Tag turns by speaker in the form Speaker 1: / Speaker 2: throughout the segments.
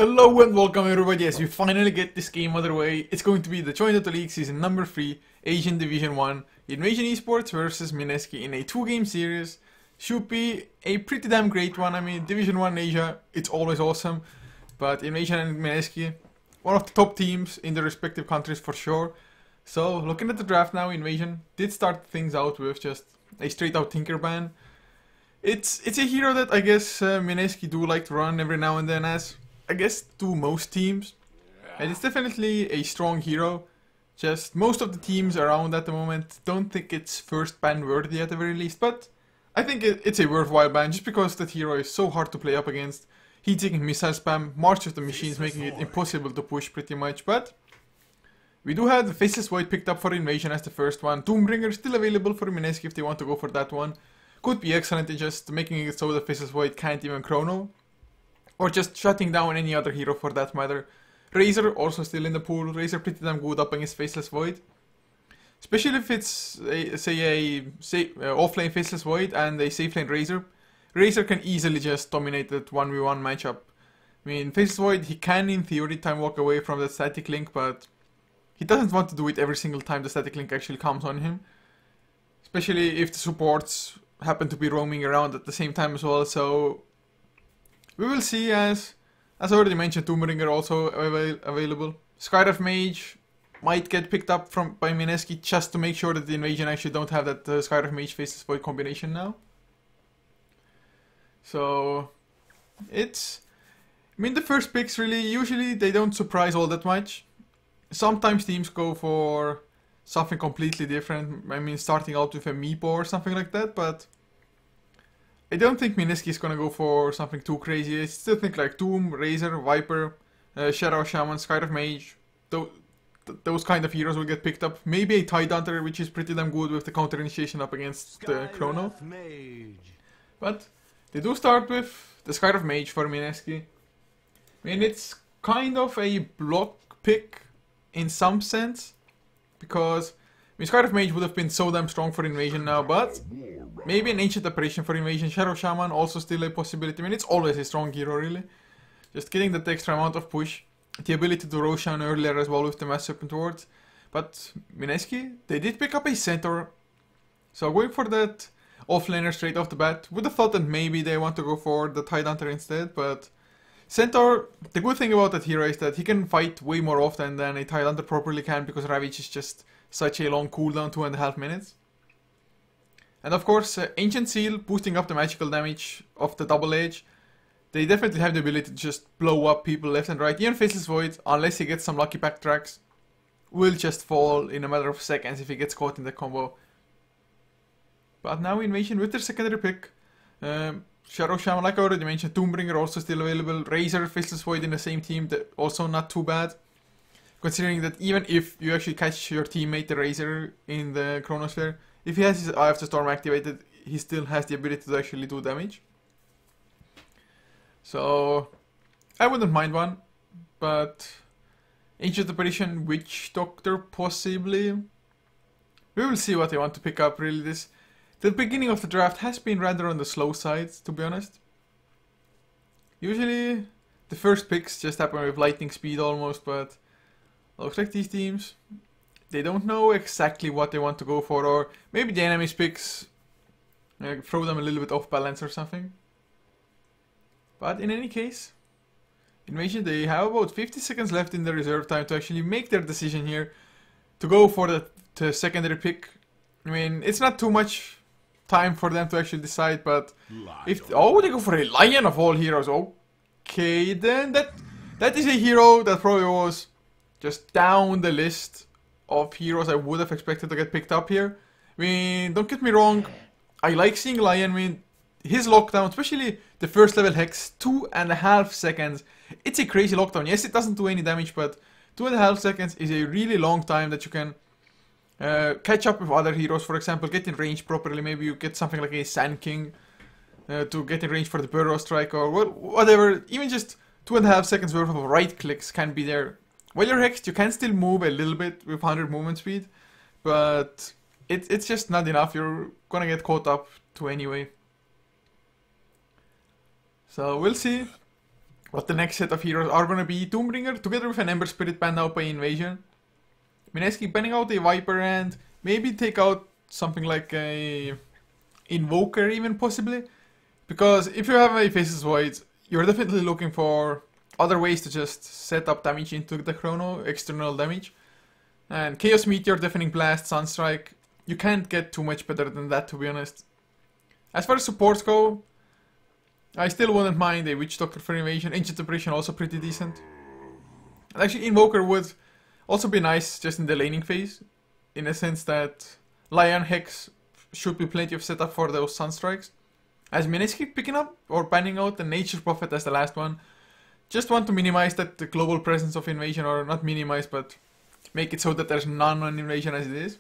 Speaker 1: Hello and welcome everybody as we finally get this game out of the way. It's going to be the Join Dota League Season number 3, Asian Division 1, Invasion Esports versus Mineski in a 2-game series. Should be a pretty damn great one. I mean, Division 1 Asia, it's always awesome. But Invasion and Mineski, one of the top teams in the respective countries for sure. So, looking at the draft now, Invasion did start things out with just a straight out Tinker ban. It's a hero that I guess Mineski do like to run every now and then, as I guess do most teams, and it's definitely a strong hero. Just most of the teams around at the moment don't think it's first ban worthy at the very least, but I think it's a worthwhile ban just because that hero is so hard to play up against. Heat-seeking missile spam, March of the Machines making it impossible to push pretty much, but we do have the Faceless Void picked up for Invasion as the first one. Doombringer still available for Mineski if they want to go for that one. Could be excellent in just making it so the Faceless Void can't even chrono. Or just shutting down any other hero for that matter. Razor also still in the pool. Razor pretty damn good up against Faceless Void. Especially if it's, say, offlane Faceless Void and a safe lane Razor. Razor can easily just dominate that 1v1 matchup. I mean, Faceless Void, he can in theory time walk away from that static link, but he doesn't want to do it every single time the static link actually comes on him. Especially if the supports happen to be roaming around at the same time as well, so we will see. As already mentioned, Doombringer also available. Skyref Mage might get picked up by Mineski just to make sure that the Invasion actually don't have that Skyref Mage Faceless Void combination now. So it's, I mean, the first picks really, usually they don't surprise all that much. Sometimes teams go for something completely different. I mean, starting out with a Meepo or something like that, but I don't think Mineski is gonna go for something too crazy. I still think like Doom, Razor, Viper, Shadow Shaman, Skyref Mage, those kind of heroes will get picked up. Maybe a Tidehunter, which is pretty damn good with the counter initiation up against the Chrono. But they do start with the Skyref Mage for Mineski. I mean, it's kind of a block pick in some sense, because I mean, Skyref Mage would have been so damn strong for Invasion now, but maybe an Ancient Apparition for Invasion. Shadow Shaman also still a possibility. I mean, it's always a strong hero, really. Just getting that extra amount of push. The ability to Roshan earlier as well with the Mass Serpent Ward. But Mineski, they did pick up a Centaur. So going for that offlaner straight off the bat. Would have thought that maybe they want to go for the Tidehunter instead, but Centaur, the good thing about that hero is that he can fight way more often than a Tidehunter properly can, because Ravage is just such a long cooldown, 2.5 minutes. And of course, Ancient Seal boosting up the magical damage of the double edge. They definitely have the ability to just blow up people left and right. Even Faceless Void, unless he gets some lucky backtracks, will just fall in a matter of seconds if he gets caught in the combo. But now Invasion with their secondary pick. Shadow Shaman, like I already mentioned, Doombringer also still available. Razor, Faceless Void in the same team, also not too bad. Considering that even if you actually catch your teammate, the Razor, in the Chronosphere, if he has his Eye of the Storm activated, he still has the ability to actually do damage. So I wouldn't mind one, but Ancient Apparition, Witch Doctor possibly. We will see what they want to pick up, really. The beginning of the draft has been rather on the slow side, to be honest. Usually the first picks just happen with lightning speed almost, but looks like these teams, they don't know exactly what they want to go for, or maybe the enemy's picks throw them a little bit off balance or something. But in any case, Invasion, they have about 50 seconds left in the reserve time to actually make their decision here to go for the secondary pick. I mean, it's not too much time for them to actually decide, but if they go for a Lion of all heroes, okay, then that is a hero that probably was just down the list of heroes I would have expected to get picked up here. I mean, don't get me wrong, I like seeing Lion. I mean, his lockdown, especially the first level Hex, 2.5 seconds. It's a crazy lockdown. Yes, it doesn't do any damage, but 2.5 seconds is a really long time that you can catch up with other heroes. For example, get in range properly. Maybe you get something like a Sand King to get in range for the Burrow Strike or whatever. Even just 2.5 seconds worth of right clicks can be there. While you're hexed, you can still move a little bit with 100 movement speed, but it's just not enough. You're gonna get caught up to anyway. So we'll see what the next set of heroes are gonna be. Doombringer together with an Ember Spirit banned out by Invasion. Mineski banning out a Viper and maybe take out something like a Invoker even possibly. Because if you have a Faceless Void, you're definitely looking for other ways to just set up damage into the Chrono, external damage. And Chaos Meteor, Deafening Blast, Sunstrike, you can't get too much better than that, to be honest. As far as supports go, I still wouldn't mind a Witch Doctor for Invasion. Ancient Apparition also pretty decent. And actually Invoker would also be nice just in the laning phase, in a sense that Lion Hex should be plenty of setup for those Sunstrikes. As Mineski picking up or banning out the Nature Prophet as the last one. Just want to minimize that the global presence of Invasion, or not minimize, but make it so that there's none on Invasion as it is.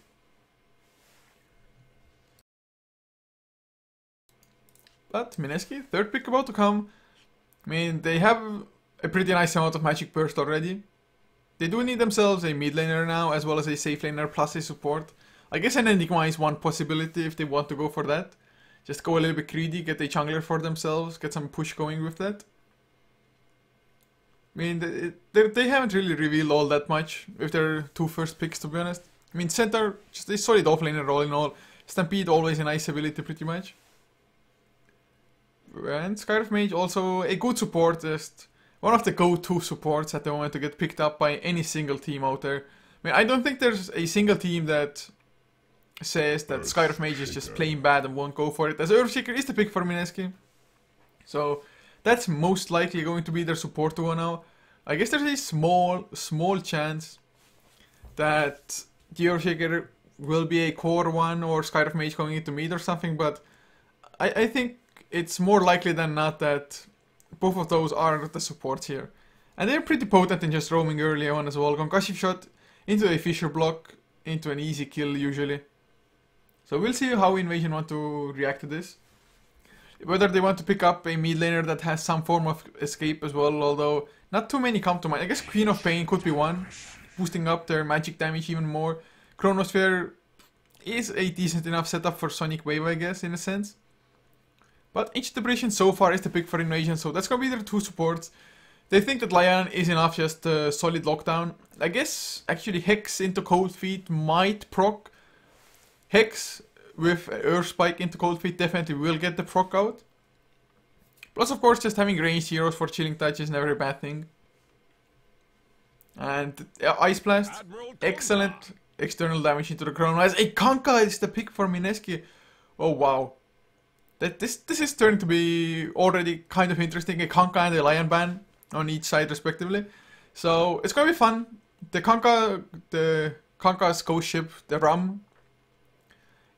Speaker 1: But Mineski, third pick about to come. I mean, they have a pretty nice amount of magic burst already. They do need themselves a mid laner now, as well as a safe laner plus a support. I guess an Enigma is one possibility if they want to go for that. Just go a little bit greedy, get a jungler for themselves, get some push going with that. I mean, they haven't really revealed all that much with their two first picks, to be honest. I mean, Centaur, just a solid offlaner all in all. Stampede, always a nice ability pretty much. And Scarf Mage, also a good support, just one of the go-to supports at the moment to get picked up by any single team out there. I mean, I don't think there's a single team that says that Scarf Mage is just plain bad and won't go for it, as Earthshaker is the pick for Mineski. So that's most likely going to be their support duo now. I guess there's a small chance that the Earthshaker will be a core one or Scarf Mage going into mid or something, but I think it's more likely than not that both of those are the supports here. And they're pretty potent in just roaming early on as well. Concussive Shot into a Fissure block, into an easy kill usually. So we'll see how Invasion want to react to this. Whether they want to pick up a mid laner that has some form of escape as well, although not too many come to mind. I guess Queen of Pain could be one, boosting up their magic damage even more. Chronosphere is a decent enough setup for Sonic Wave, I guess, in a sense. But Ancient Apparition so far is the pick for Invasion, so that's gonna be their two supports. They think that Lion is enough, just solid lockdown. I guess actually Hex into Cold Feet might proc. Hex with Earth Spike into Cold Feet definitely will get the proc out. Plus, of course, just having ranged heroes for Chilling Touch is never a bad thing. And Ice Blast, excellent external damage into the Chrono. As a Kanka is the pick for Mineski. Oh wow. This is turning to be already kind of interesting. A Kanka and a Lion ban on each side respectively. So it's gonna be fun. The Kanka's ghost ship, the Ram,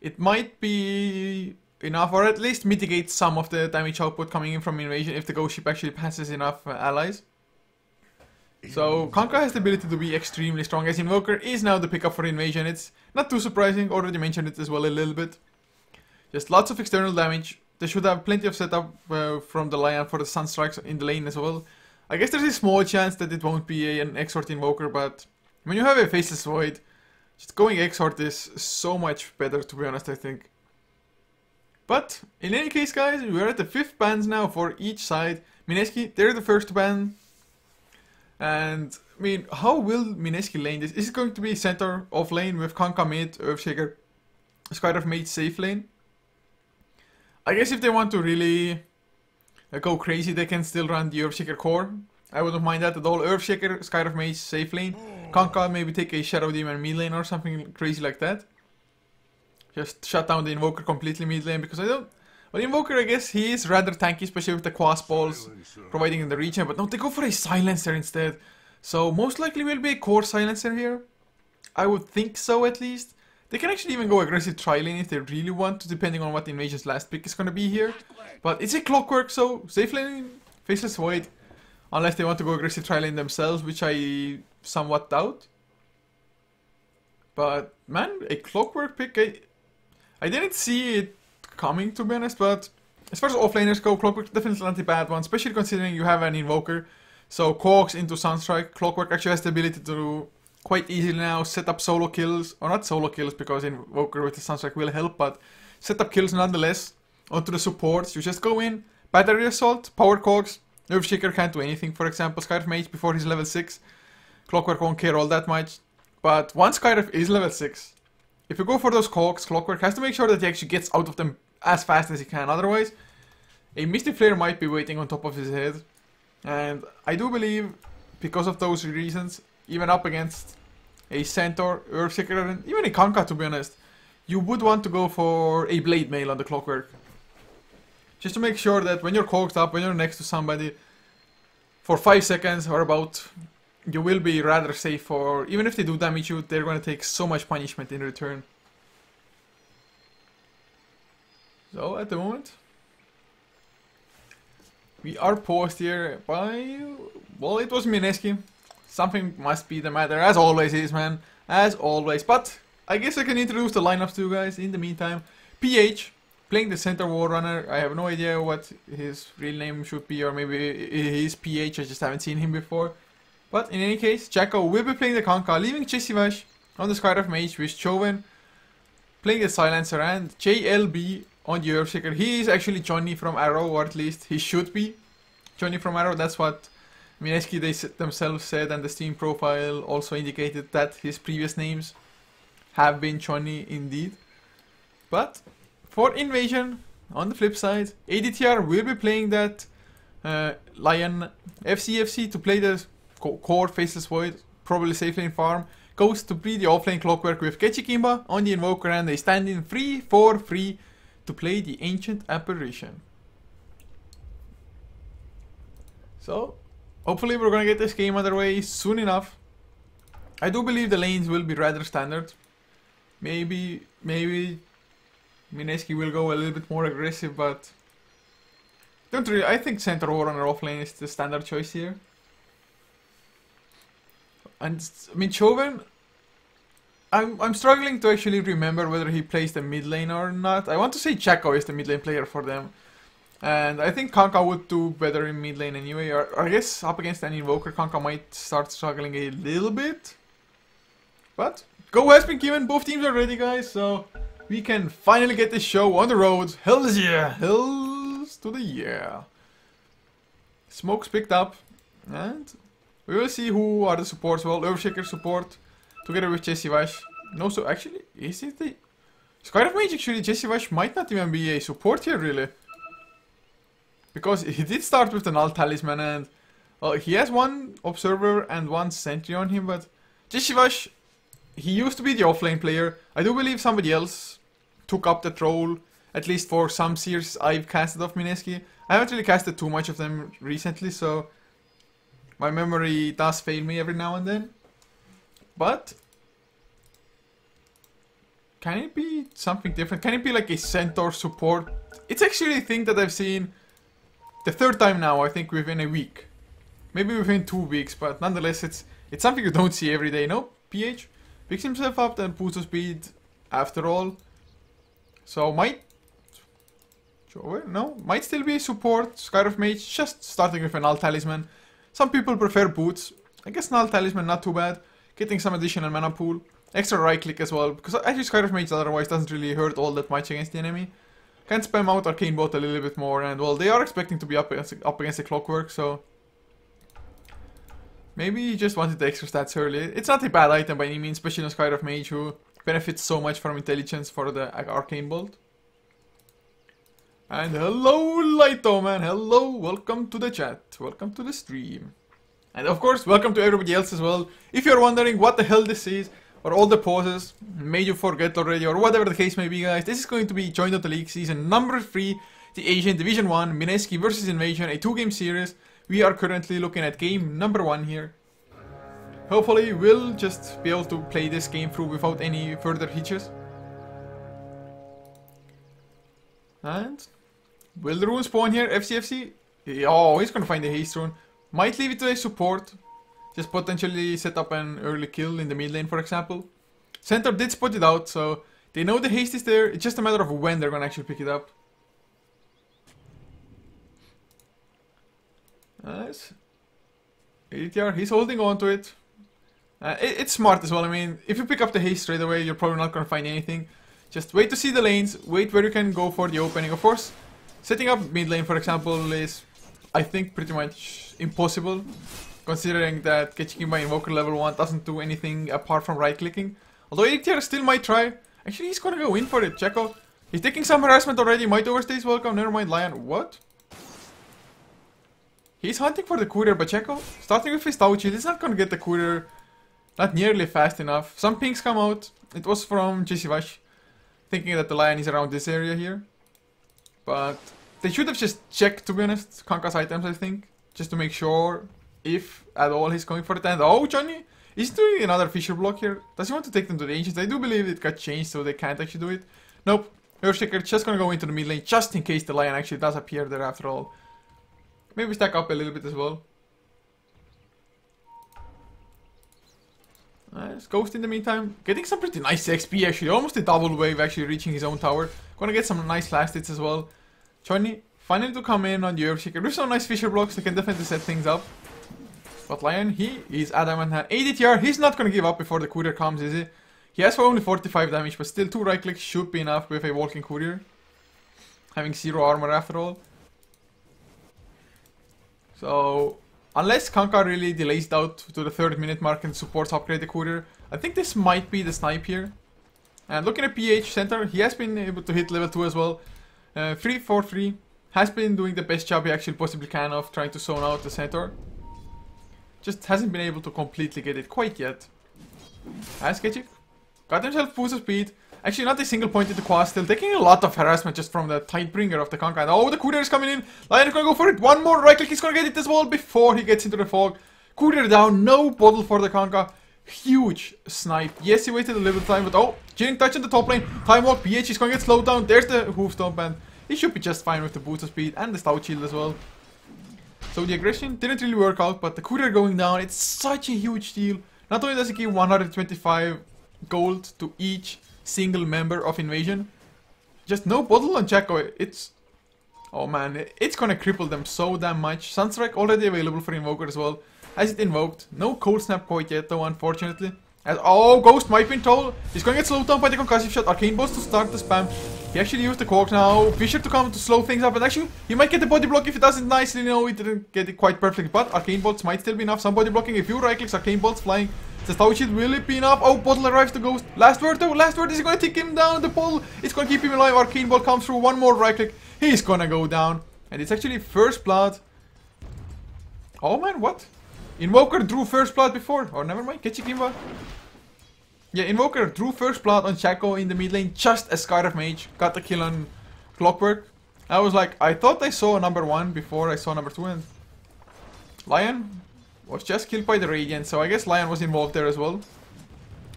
Speaker 1: it might be enough, or at least mitigate some of the damage output coming in from Invasion if the ghost ship actually passes enough allies. So Kanka has the ability to be extremely strong, as Invoker is now the pickup for Invasion. It's not too surprising, already mentioned it as well a little bit. Just lots of external damage. They should have plenty of setup from the Lion for the Sunstrikes in the lane as well. I guess there's a small chance that it won't be an Exort Invoker, but when you have a Faceless Void, just going Exort is so much better, to be honest, I think. But in any case, guys, we're at the 5th bans now for each side. Mineski, they're the first ban. And, I mean, how will Mineski lane this? Is it going to be center off lane with Kanka mid, Earthshaker, Skydive mage safe lane? I guess if they want to really go crazy, they can still run the Earthshaker core. I wouldn't mind that at all. Earthshaker, Skydive mage safe lane. Kanka maybe take a Shadow Demon mid lane or something crazy like that. Just shut down the Invoker completely mid lane, because I don't... Well, Invoker, I guess he is rather tanky, especially with the Quas balls providing in the region, but no, they go for a Silencer instead. So most likely will be a core Silencer here. I would think so, at least. They can actually even go aggressive tri-lane if they really want to, depending on what Invasion's last pick is going to be here. But it's a Clockwork, so safe lane, Faceless Void. Unless they want to go aggressive tri-lane themselves, which I somewhat doubt. But, man, a Clockwork pick, I didn't see it coming, to be honest, but as far as offlaners go, Clockwork definitely not a bad one, especially considering you have an Invoker. So Cogs into Sunstrike, Clockwork actually has the ability to quite easily now set up solo kills, or not solo kills because Invoker with the Sunstrike will help, but set up kills nonetheless onto the supports. You just go in, Battery Assault, Power Cogs, Earthshaker can't do anything, for example. Skyref Mage before he's level 6. Clockwork won't care all that much. But once Skyref is level 6, if you go for those cogs, Clockwork has to make sure that he actually gets out of them as fast as he can. Otherwise, a Mystic Flare might be waiting on top of his head. And I do believe, because of those reasons, even up against a Centaur, Earthshaker, and even a Kanka, to be honest, you would want to go for a Blade Mail on the Clockwork. Just to make sure that when you're cogged up, when you're next to somebody, for 5 seconds or about, you will be rather safe, or even if they do damage you, they're going to take so much punishment in return. So, at the moment, we are paused here by, well, it was Mineski. Something must be the matter, as always is, man. As always. But I guess I can introduce the lineups to you guys in the meantime. PH, playing the Centaur Warrunner. I have no idea what his real name should be, or maybe he's PH, I just haven't seen him before. But in any case, Jacko will be playing the Kanka, leaving jDL3 on the Skyref Mage with Chauvin playing the Silencer, and JLB on the Earthshaker. He is actually Johnny from Arrow, or at least he should be Johnny from Arrow. That's what Mineski themselves said, and the Steam profile also indicated that his previous names have been Johnny indeed. But for Invasion, on the flip side, ADTR will be playing that Lion FCFC to play the core Faceless Void, probably safe lane farm. Goes to be the offlane Clockwork with Ketchikimba on the Invoker, and they stand in 3-4-3 to play the Ancient Apparition. So, hopefully we're gonna get this game underway soon enough. I do believe the lanes will be rather standard. Maybe Mineski will go a little bit more aggressive, but don't really. I think Centaur Warrunner offlane is the standard choice here. And I mean, Chauvin, I'm struggling to actually remember whether he plays the mid lane or not. I want to say Jacko is the mid lane player for them. And I think Kanka would do better in mid lane anyway. Or I guess up against an Invoker, Kanka might start struggling a little bit. But go has been given. Both teams are ready, guys. So we can finally get this show on the road. Hells yeah. Hells to the yeah. Smoke's picked up. And we will see who are the supports. Well, Earthshaker support together with jDL3. No, so actually, is it the Skyref Mage? Actually, jDL3 might not even be a support here, really. Because he did start with the Null Talisman, and he has one Observer and one Sentry on him, but jDL3, he used to be the offlane player. I do believe somebody else took up that role, at least for some series I've casted of Mineski. I haven't really casted too much of them recently, so my memory does fail me every now and then. But can it be something different? Can it be like a Centaur support? It's actually a thing that I've seen the third time now, I think within a week. Maybe within 2 weeks, but nonetheless it's something you don't see every day. No, PH picks himself up and boosts the speed after all. So might still be a support. Skyref Mage just starting with a Null Talisman. Some people prefer boots. I guess Null Talisman not too bad. Getting some additional mana pool. Extra right click as well, because actually Skyref Mage otherwise doesn't really hurt all that much against the enemy. Can spam out Arcane Bolt a little bit more, and well, they are expecting to be up against the Clockwork, so maybe he just wanted the extra stats early. It's not a bad item by any means, especially on Skyref Mage, who benefits so much from intelligence for the Arcane Bolt. And hello, Lighto, man. Hello, welcome to the chat. Welcome to the stream. And of course, welcome to everybody else as well. If you're wondering what the hell this is, or all the pauses made you forget already, or whatever the case may be, guys, this is going to be Join Dota League Season number 3, the Asian Division 1, Mineski versus Invasion, a 2-game series. We are currently looking at game number 1 here. Hopefully, we'll just be able to play this game through without any further hitches. And will the rune spawn here? FCFC? Oh, he's gonna find the haste rune. Might leave it to a support. Just potentially set up an early kill in the mid lane, for example. Centaur did spot it out, so they know the haste is there. It's just a matter of when they're gonna actually pick it up. Nice. ADTR, he's holding on to it. It's smart as well. I mean, if you pick up the haste straight away, you're probably not gonna find anything. Just wait to see the lanes, wait where you can go for the opening. Of course, setting up mid lane, for example, is I think, pretty much impossible. Considering that Ketchikimba Invoker level 1 doesn't do anything apart from right-clicking. Although 8 tier still might try. Actually, he's gonna go in for it. Check out. He's taking some harassment already. Might overstays welcome. Never mind, Lion. What? He's hunting for the courier, but Checo, starting with his Tau Shield, he's not gonna get the courier not nearly fast enough. Some pings come out. It was from Jesivash, thinking that the Lion is around this area here. But they should have just checked, to be honest, Kanka's items, I think. Just to make sure if at all he's going for it. And oh, Johnny is doing another Fisher block here. Does he want to take them to the Ancients? I do believe it got changed, so they can't actually do it. Nope. Earthshaker just gonna go into the mid lane, just in case the Lion actually does appear there after all. Maybe stack up a little bit as well. Nice. Ghost in the meantime. Getting some pretty nice XP actually. Almost a double wave actually reaching his own tower. Gonna get some nice last hits as well. Johnny finally to come in on the Earthshaker. With some nice Fisher blocks, they can definitely set things up. But Lion, he is adamant. 80 TR, he's not gonna give up before the courier comes, is he? He has for only 45 damage, but still 2 right clicks should be enough with a walking courier. Having 0 armor after all. So, unless Kanka really delays it out to the 30-minute mark and supports upgrade the courier, I think this might be the snipe here. And looking at PH Center, he has been able to hit level 2 as well. 3-4-3. Has been doing the best job he actually possibly can of trying to zone out the center. Just hasn't been able to completely get it quite yet. As Ketchik got himself boost of speed. Actually, not a single point into Quas, still taking a lot of harassment just from the Tidebringer of the Kanka. And oh, the courier is coming in. Lion is gonna go for it. One more right click, he's gonna get it as well before he gets into the fog. Courier down, no bottle for the Kanka. Huge snipe. Yes, he waited a little time, but oh, Jiring touch in the top lane. Time walk, PH is gonna get slowed down. There's the hoof stomp, and he should be just fine with the boost of speed and the stout shield as well. So the aggression didn't really work out, but the courier going down, it's such a huge deal. Not only does it give 125 gold to each single member of Invasion, just no bottle on Checo. It's, oh man, it's gonna cripple them so damn much. Sunstrike already available for Invoker as well, as it invoked. No cold snap quite yet though, unfortunately. As, oh, Ghost might be in toll. He's gonna get slowed down by the concussive shot. Arcane Bolts to start the spam. He actually used the Quark now. Fisher to come to slow things up, and actually he might get the body block if he doesn't nicely. No, he didn't get it quite perfectly, but Arcane Bolts might still be enough. Some body blocking, a few right clicks, Arcane Bolts flying. The Stout Shield, will it be enough? Oh, bottle arrives to Ghost. Last word though, last word. Is he gonna take him down? The bottle, it's gonna keep him alive. Arcane Bolt comes through, one more right click. He's gonna go down. And it's actually first blood. Oh man, what? Invoker drew first blood before. Or never mind, Ketchikimba. Yeah, Invoker drew first blood on Shaco in the mid lane just as Skyriff Mage got the kill on Clockwork. I was like, I thought I saw number 1 before I saw number 2, and Lion was just killed by the Radiant, so I guess Lion was involved there as well.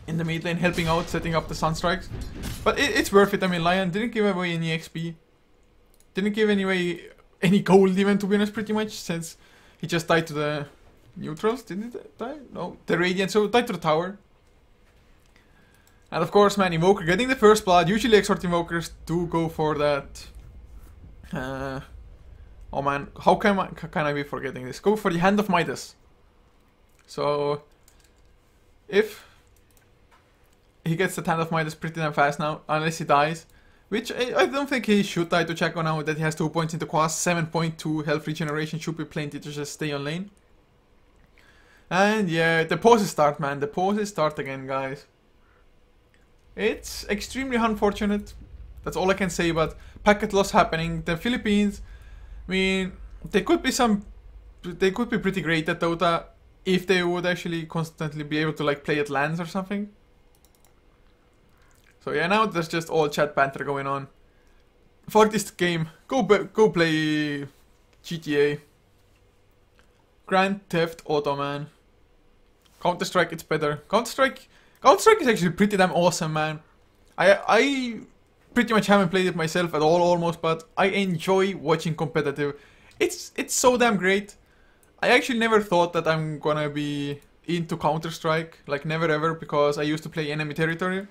Speaker 1: In the mid lane, helping out, setting up the Sunstrikes. But it's worth it. I mean, Lion didn't give away any XP. Didn't give away any gold even, to be honest, pretty much, since he just died to the neutrals. Didn't he die? No, the Radiant, so died to the tower. And of course, man, Invoker getting the first blood. Usually Exort Invokers do go for that. Oh man, how can I be forgetting this? Go for the Hand of Midas. So, if he gets the Hand of Midas pretty damn fast now, unless he dies, which I don't think he should die to check on now that he has 2 points into Quas, 7.2 health regeneration should be plenty to just stay on lane. And yeah, the pauses start, man. The pauses start again, guys. It's extremely unfortunate. That's all I can say about packet loss happening. The Philippines, I mean, they could be pretty great at Dota if they would actually constantly be able to like play at lands or something. So yeah, now there's just all chat banter going on. For this game, go play GTA. Grand Theft Auto, man. Counter-Strike, it's better. Counter-Strike is actually pretty damn awesome, man. I pretty much haven't played it myself at all, almost, but I enjoy watching competitive. It's so damn great. I actually never thought that I'm gonna be into Counter-Strike, like never ever, because I used to play Enemy Territory,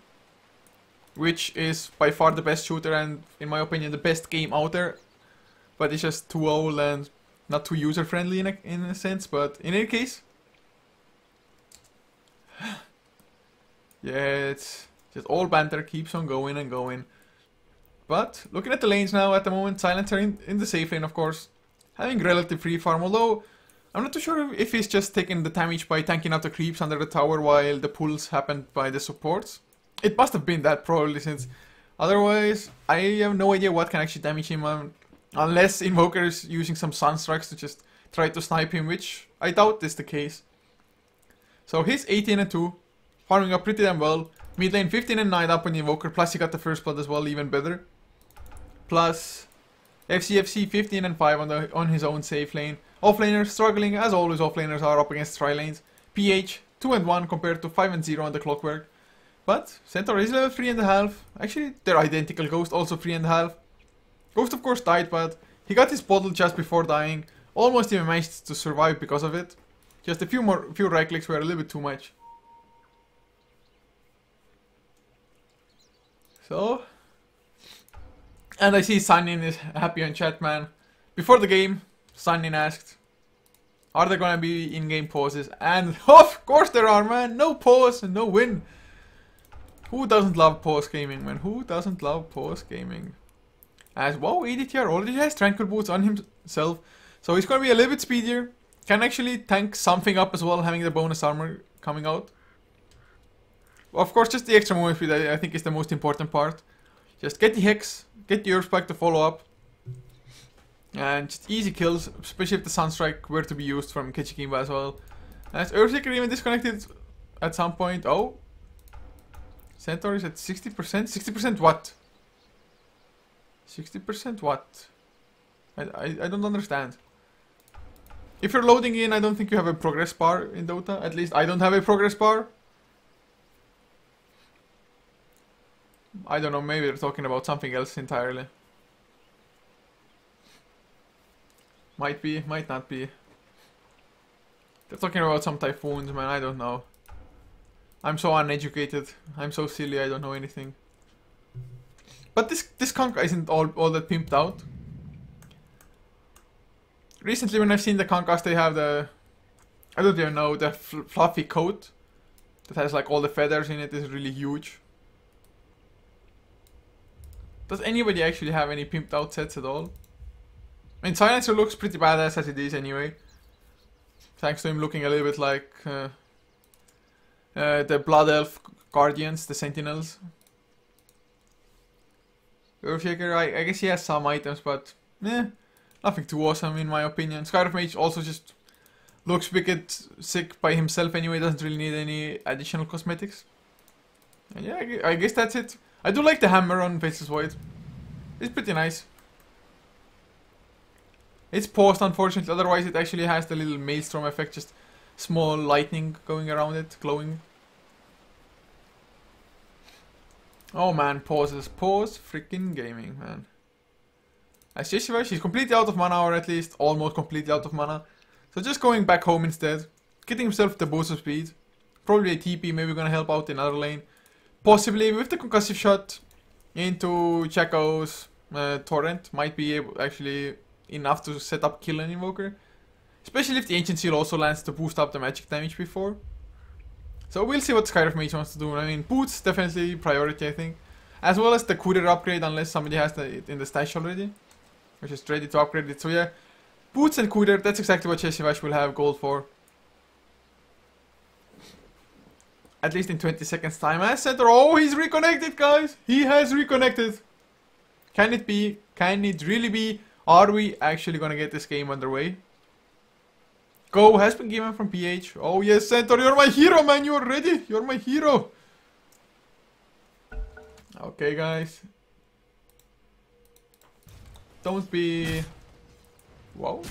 Speaker 1: which is by far the best shooter and, in my opinion, the best game out there. But it's just too old and not too user-friendly in a sense, but in any case, yeah, it's just all banter, keeps on going and going. But looking at the lanes now at the moment, Silencer in the safe lane, of course. having relative free farm, although I'm not too sure if he's just taking the damage by tanking out the creeps under the tower while the pulls happened by the supports. It must have been that probably, since otherwise I have no idea what can actually damage him, unless Invoker is using some Sunstrikes to just try to snipe him, which I doubt is the case. So he's 18 and 2, farming up pretty damn well. Mid lane 15 and 9 up on the Invoker, plus he got the first blood as well, even better. Plus FCFC 15 and 5 on his own safe lane. Offlaner struggling, as always offlaners are up against tri lanes. PH 2 and 1 compared to 5 and 0 on the Clockwork. But Centaur is level 3.5. Actually, they're identical. Ghost also 3.5. Ghost of course died, but he got his bottle just before dying. Almost even managed to survive because of it. Just a few right clicks were a little bit too much. So, and I see Sunnin is happy on chat, man. Before the game, Sunnin asked, are there gonna be in-game pauses? And of course there are, man. No pause and no win. Who doesn't love pause gaming, man? Who doesn't love pause gaming? As wow, EDTR already has Tranquil Boots on himself, so he's gonna be a little bit speedier. Can actually tank something up as well, having the bonus armor coming out. Of course, just the extra movement speed I think is the most important part. Just get the Hex, get the Earth Spike to follow up. And just easy kills, especially if the Sunstrike were to be used from Kichikimba as well. As Earthshaker even disconnected at some point. Oh. Centaur is at 60%? 60% what? 60% what? I don't understand. If you're loading in, I don't think you have a progress bar in Dota. At least I don't have a progress bar. I don't know, maybe they're talking about something else entirely. Might be, might not be. They're talking about some typhoons, man, I don't know. I'm so uneducated. I'm so silly, I don't know anything. But this Conka isn't all that pimped out. Recently when I've seen the Conkas, they have the... I don't even know, the fluffy coat. That has like all the feathers in it, is really huge. Does anybody actually have any pimped out sets at all? I mean, Silencer looks pretty badass as it is anyway. Thanks to him looking a little bit like the Blood Elf Guardians, the Sentinels. Earthshaker, I guess he has some items, but nothing too awesome in my opinion. Sky of Mage also just looks wicked sick by himself anyway, doesn't really need any additional cosmetics. And yeah, I guess that's it. I do like the hammer on Faceless Void. It's pretty nice. It's paused unfortunately, otherwise it actually has the little maelstrom effect, just small lightning going around it, glowing. Oh man, pauses. Pause freaking gaming, man. As Yeshiva, she's completely out of mana, or at least almost completely out of mana. So just going back home instead. Getting himself the boost of speed. Probably a TP, maybe gonna help out in another lane. Possibly with the concussive shot into Chaco's torrent. Might be able, actually enough to set up kill an Invoker. Especially if the Ancient Seal also lands to boost up the magic damage before. So we'll see what Skyrim Mage wants to do. I mean, boots definitely priority, I think. As well as the Cooler upgrade, unless somebody has it in the stash already. Which is ready to upgrade it. So yeah, boots and Cooler, that's exactly what Chesivash will have gold for. At least in 20 seconds time. As Centaur, oh, he's reconnected, guys! He has reconnected! Can it be? Can it really be? Are we actually gonna get this game underway? Go has been given from PH. Oh yes, Centaur, you're my hero, man. You're ready. You're my hero. Okay, guys. Don't be... Wow.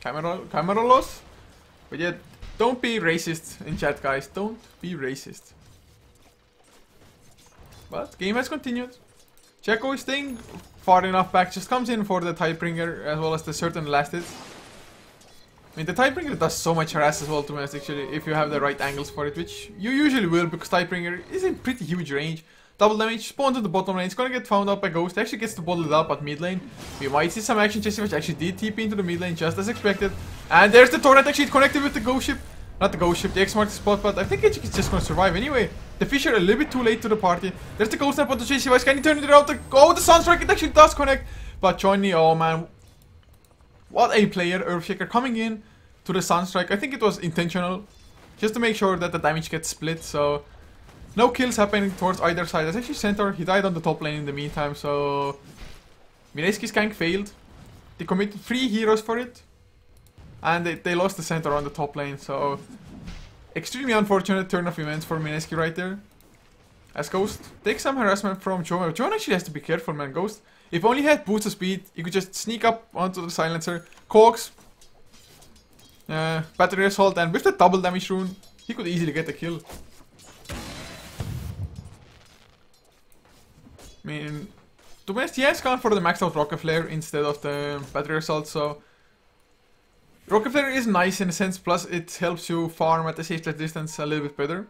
Speaker 1: Camera loss? But yeah, don't be racist in chat, guys. Don't be racist. But game has continued. Chaco is staying far enough back. Just comes in for the Tidebringer as well as the certain last hits. I mean, the Tidebringer does so much harass as well, to be honest, actually, if you have the right angles for it, which you usually will, because Tidebringer is in pretty huge range. Double damage, spawns on the bottom lane, it's gonna get found out by Ghost, actually gets to bottle it up at mid lane. We might see some action, Chessy, which actually did TP into the mid lane, just as expected. And there's the torrent, actually connected with the Ghost ship. Not the Ghost ship, the X marks the spot, but I think it's just gonna survive anyway. The Fisher a little bit too late to the party. There's the Ghost snap on the Chessy, can he turn it around? Oh, the Sunstrike, it actually does connect. But Johnny, oh man. What a player, Earthshaker coming in to the Sunstrike. I think it was intentional, just to make sure that the damage gets split, so no kills happening towards either side. That's actually Centaur. He died on the top lane in the meantime, so Mineski's gank failed. They committed 3 heroes for it, and they lost the Centaur on the top lane, so extremely unfortunate turn of events for Mineski right there. As Ghost takes some harassment from Joan. Joan actually has to be careful, man. Ghost, if only he had boost of speed, he could just sneak up onto the silencer, coax, battery assault, and with the double damage rune, he could easily get the kill. I mean, to be honest, he has gone for the maxed out Rocket Flare instead of the battery assault, so Rocket Flare is nice in a sense, plus it helps you farm at a safe distance a little bit better.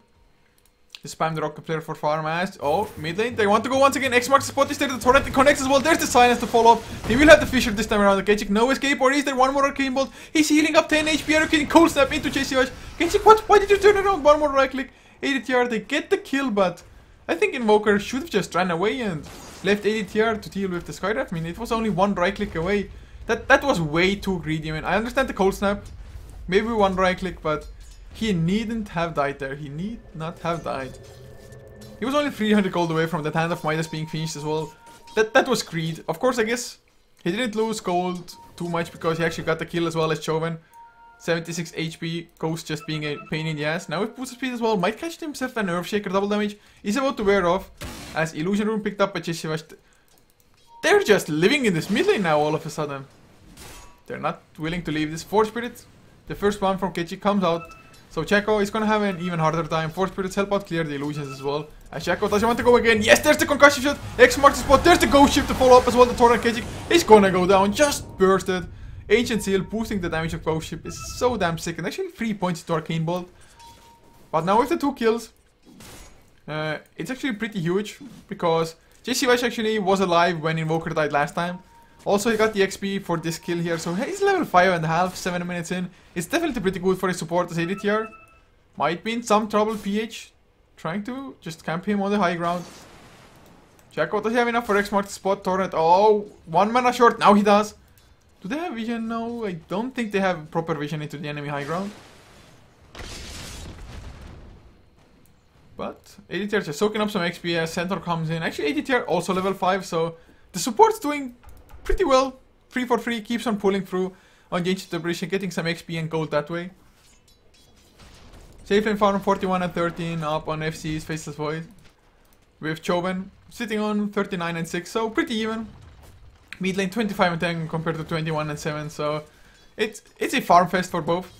Speaker 1: Spam the Rocket Flare for farm as... Oh, mid lane, they want to go once again. X marks the spot, is there the torrent, it connects as well. There's the silence to follow up. He will have the Fissure this time around. Gechik, no escape, or is there one more Arcane Bolt? He's healing up 10 HP, are getting Cold Snap into JCH. Gechik, what? Why did you turn around? One more right click. 80 TR, they get the kill, but I think Invoker should have just ran away and left 80 TR to deal with the Skydive. I mean, it was only one right click away. That was way too greedy. I mean, I understand the Cold Snap, maybe one right click, but he needn't have died there. He need not have died. He was only 300 gold away from that Hand of Midas being finished as well. That was greed. Of course, I guess he didn't lose gold too much because he actually got the kill as well as Joven. 76 HP, Ghost just being a pain in the ass. Now with boost speed as well, might catch himself an Earthshaker double damage. He's about to wear off as Illusion Rune picked up by Jessivash. They're just living in this mid lane now all of a sudden. They're not willing to leave this. Force Spirit, the first one from Kechi, comes out. So Checo is gonna have an even harder time. Force Spirits help out clear the illusions as well. As Checo doesn't want to go again. Yes, there's the concussion shot. X marks the spot. There's the ghost ship to follow up as well. The Torrent Kechi is gonna go down. Just bursted. Ancient Seal boosting the damage of ghost ship is so damn sick. And actually 3 points to Arcane Bolt. But now with the 2 kills, it's actually pretty huge. Because JCVash actually was alive when Invoker died last time. Also, he got the XP for this kill here, so he's level 5.5, 7 minutes in. It's definitely pretty good for his support as ADTR. Might be in some trouble, PH. Trying to just camp him on the high ground. Check out, does he have enough for X mark to spot Torrent? Oh, 1 mana short, now he does. Do they have vision? No, I don't think they have proper vision into the enemy high ground. But ADTR just soaking up some XP as Centaur comes in. Actually, ADTR also level 5, so the support's doing pretty well. 3 for 3, keeps on pulling through on the Ancient Aberration, getting some XP and gold that way. Safe lane farm 41 and 13 up on FC's Faceless Void. With Choven sitting on 39 and 6, so pretty even. Mid lane 25 and 10 compared to 21 and 7, so it's a farm fest for both.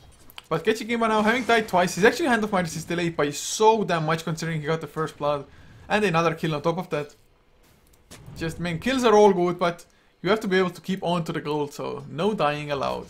Speaker 1: But Ketchigimba now, having died twice, his actually Hand of Midas is delayed by so damn much considering he got the first blood. And another kill on top of that. Just, I mean, kills are all good, but you have to be able to keep on to the gold, so no dying allowed.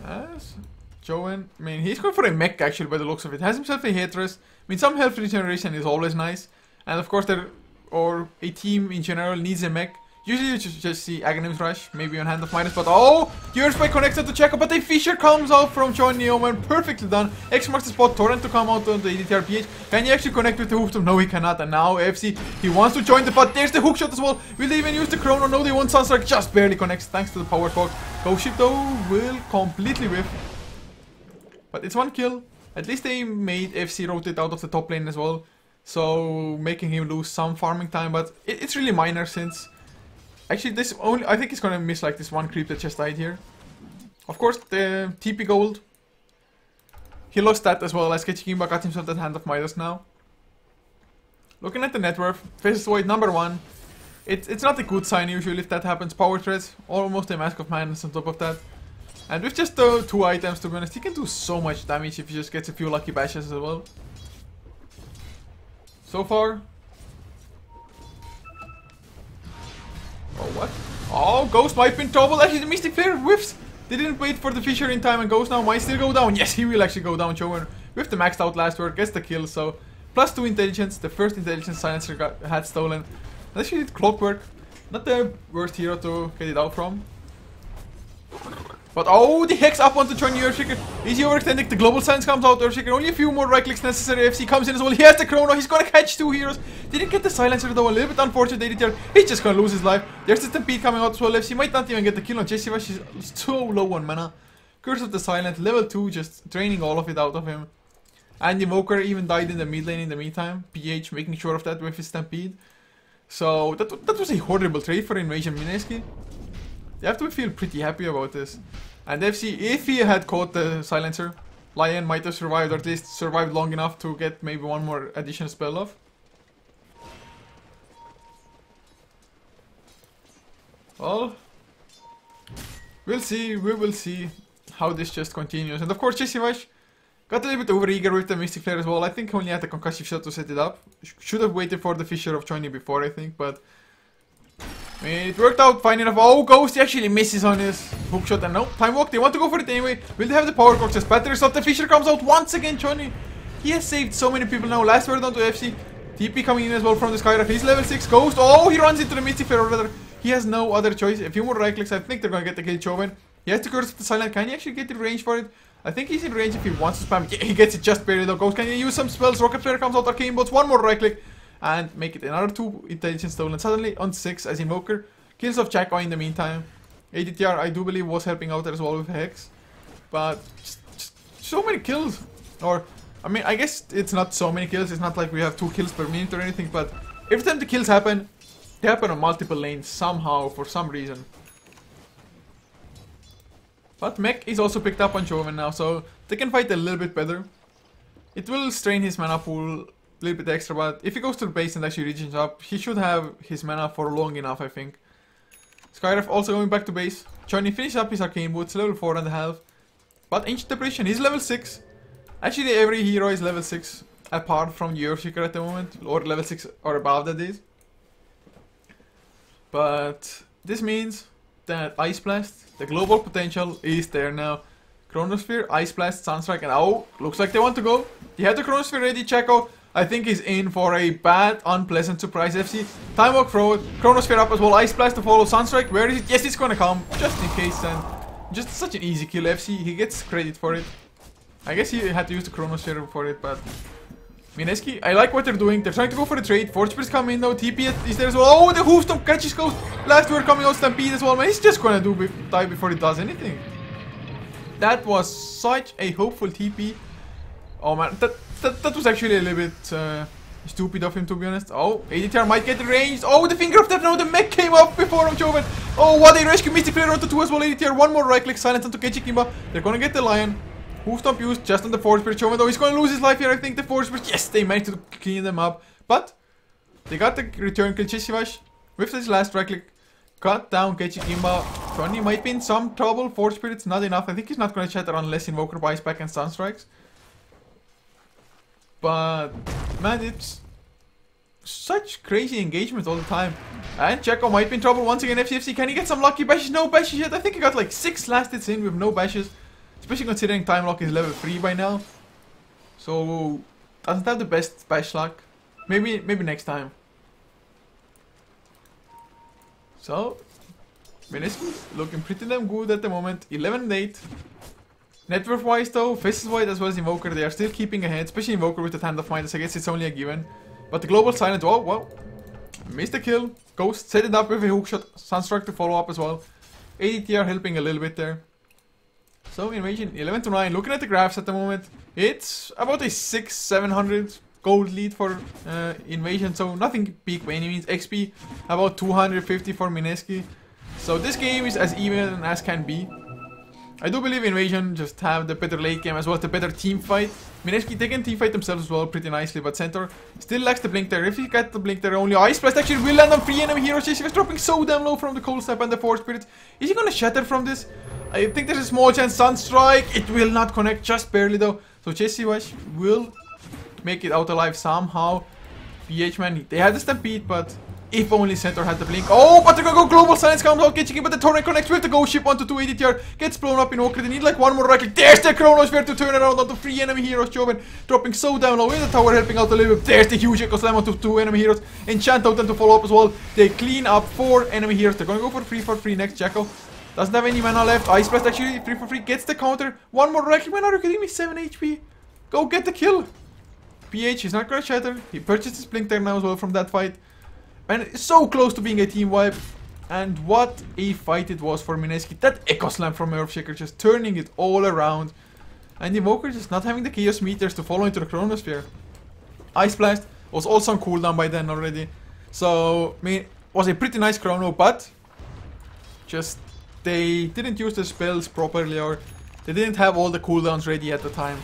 Speaker 1: As Joven, I mean, he's going for a mech actually by the looks of it. Has himself a Hatress. I mean, some health regeneration is always nice. And of course, a team in general needs a mech. Usually you just see Aghanim's Rush, maybe on Hand of Midas, but oh! The Earthspike connected to Checo, but a Fissure comes out from John Neoman, perfectly done. X marks the spot, Torrent to come out on the ADTRPH. Can he actually connect with the Hoofstorm? No, he cannot, and now FC, he wants to join the bot. There's the hookshot as well. Will they even use the Chrono? No, they won't. Sunstrike just barely connects thanks to the Power Fog. Ghost Ship though will completely whiff. But it's 1 kill. At least they made FC rotate out of the top lane as well, so making him lose some farming time, but it's really minor since actually this only, I think he's gonna miss like this 1 creep that just died here. Of course, the TP gold, he lost that as well as Ketchigimba got himself that Hand of Midas now. Looking at the net worth, Faceless Void number 1. It's not a good sign usually if that happens. Power Threads, almost a Mask of Madness on top of that. And with just the 2 items, to be honest, he can do so much damage if he just gets a few lucky bashes as well. So far. Oh, what? Oh, Ghost might be in trouble. Actually, the Mystic Flare whiffs. They didn't wait for the Fissure in time, and Ghost now might still go down. Yes, he will actually go down. Chowen with the maxed out last word gets the kill. So, plus 2 intelligence. The first intelligence Silencer had stolen. And actually did Clockwork. Not the worst hero to get it out from. But oh, the Hex up onto Johnny Earthshaker. Easy overextending. The global silence comes out. Earthshaker, only a few more right clicks necessary. FC comes in as well. He has the chrono. He's gonna catch 2 heroes. Didn't get the silencer though. A little bit unfortunate. ADTR. He's just gonna lose his life. There's the Stampede coming out as well. FC might not even get the kill on Jesse. She's so low on mana. Curse of the Silent, level 2, just draining all of it out of him. And Invoker even died in the mid lane in the meantime. PH making sure of that with his Stampede. So that was a horrible trade for Invasion Mineski. They have to feel pretty happy about this. And FC, if he had caught the silencer, Lion might have survived, or at least survived long enough to get maybe one more additional spell off. Well, we'll see, we will see how this just continues. And of course, Jesse got a little bit overeager with the Mystic Flare as well. I think he only had the concussive shot to set it up. Should have waited for the Fissure of Johnny before, I think, but I mean, it worked out fine enough. Oh, Ghost, he actually misses on his hookshot. And no, Time Walk, they want to go for it anyway. Will they have the power core? Just better stop. The Fissure comes out once again, Johnny. He has saved so many people now. Last word on to FC. TP coming in as well from the Skyraf. He's level 6. Ghost. Oh, he runs into the Mystic Flare, or rather, he has no other choice. A few more right clicks. I think they're going to get the kill Choven. He has to Curse of the Silent. Can he actually get in range for it? I think he's in range if he wants to spam. Yeah, he gets it just barely though. Ghost, can you use some spells? Rocket Flare comes out. Arcane Bolts. One more right click. And make it another 2 intelligence stolen. Suddenly on 6 as Invoker. Kills of Jacko in the meantime. ADTR, I do believe, was helping out there as well with Hex. But just so many kills. Or, I mean, I guess it's not so many kills. It's not like we have 2 kills per minute or anything. But every time the kills happen, they happen on multiple lanes somehow, for some reason. But Mech is also picked up on Joven now, so they can fight a little bit better. It will strain his mana pool a little bit extra, but if he goes to the base and actually reaches up, he should have his mana for long enough, I think. Skyraf also going back to base. Johnny finished up his Arcane Boots, level 4.5. But Ancient Apparition, he's level 6. Actually, every hero is level 6, apart from the Earthshaker at the moment, or level 6 or above that is. But this means that Ice Blast, the global potential, is there now. Chronosphere, Ice Blast, Sunstrike, and oh, looks like they want to go. They have the Chronosphere ready, Checo. I think he's in for a bad, unpleasant surprise, FC. Time Walk throw it, Chronosphere up as well, Ice Blast to follow, Sunstrike, where is it? Yes, it's gonna come, just in case then. Just such an easy kill, FC, he gets credit for it. I guess he had to use the Chronosphere for it, but Mineski, I like what they're doing. They're trying to go for the trade. Forge Spirits come in though. TP is there as well. Oh, the Hoofstomp catches Ghost. Last word coming out, Stampede as well. Man, he's just gonna die before he does anything. That was such a hopeful TP. Oh man, that was actually a little bit stupid of him, to be honest. Oh, ADTR might get the range. Oh, the Finger of Death. No, the mech came up before him, Joven. Oh, what a rescue. Mystic Flare onto 2 as well. ADTR, one more right click. Silence onto Kechikimba. They're gonna get the Lion. Hoofstomp used just on the Force Spirit. Choven though, he's gonna lose his life here. I think the Force Spirit. Yes, they managed to clean them up. But they got the return kill. Chishivash with this last right click cut down Kechikimba. Johnny might be in some trouble. Force Spirit's not enough. I think he's not gonna shatter unless Invoker buys back and Sunstrikes. But man, it's such crazy engagement all the time. And Checo might be in trouble once again. FCFC, can he get some lucky bashes? No bashes yet. I think he got like 6 last hits in with no bashes. Especially considering Time Lock is level 3 by now. So doesn't have the best bash luck. Maybe next time. So Mineski looking pretty damn good at the moment. 11-8. Net worth wise though, Faces wide as well as Invoker, they are still keeping ahead. Especially Invoker with the Hand of Midas. I guess it's only a given. But the global silent, oh well. Missed the kill. Ghost set it up with a hookshot. Sunstruck to follow up as well. ADTR helping a little bit there. So Invasion 11-9. Looking at the graphs at the moment, it's about a 600-700 gold lead for Invasion. So nothing big by any means. XP about 250 for Mineski. So this game is as even as can be. I do believe Invasion just have the better late game as well as the better team fight. Mineski, they can team fight themselves as well pretty nicely, but Centaur still lacks the blink there. If he got the blink there, only Ice Blast actually will land on 3 enemy heroes. He was dropping so damn low from the Cold Snap and the Force Spirit. Is he gonna shatter from this? I think there's a small chance. Sunstrike, it will not connect, just barely though. So Jesse Wash will make it out alive somehow. PH man, they had the Stampede, but if only Centaur had the blink. Oh, but they're gonna go global silence comes out, catching it, but the torrent connects with the ghost ship onto 2 ADTR. Gets blown up in Walker. They need like one more right click. There's the Chronosphere to turn around onto 3 enemy heroes. Joven dropping so down low in the tower, helping out a little bit. There's the huge Echo Slam onto 2 enemy heroes. Enchant out them to follow up as well. They clean up 4 enemy heroes. They're gonna go for 3 for 3 next. Jacko Doesn't have any mana left. Ice Blast actually 3 for free. Gets the counter. One more right click. Man, are you kidding me? 7 HP. Go get the kill. PH is not gonna shatter. He purchased his Blink there now as well from that fight. And so close to being a team wipe. And what a fight it was for Mineski. That Echo Slam from Earthshaker just turning it all around. And Invoker just not having the Chaos Meters to follow into the Chronosphere. Ice Blast was also on cooldown by then already. So, I mean, it was a pretty nice Chrono, but just they didn't use the spells properly, or they didn't have all the cooldowns ready at the time.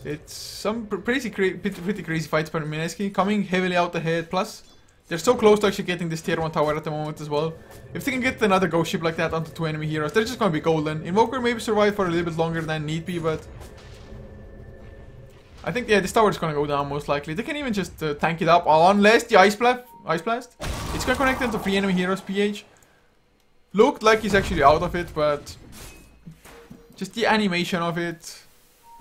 Speaker 1: It's some pretty crazy fights by Mineski, coming heavily out ahead. Plus, they're so close to actually getting this tier 1 tower at the moment as well. If they can get another ghost ship like that onto 2 enemy heroes, they're just gonna be golden. Invoker maybe survive for a little bit longer than need be, but I think, yeah, this tower is gonna go down most likely. They can even just tank it up, unless the Ice Blast. It's gonna connect into 3 enemy heroes. PH looked like he's actually out of it, but just the animation of it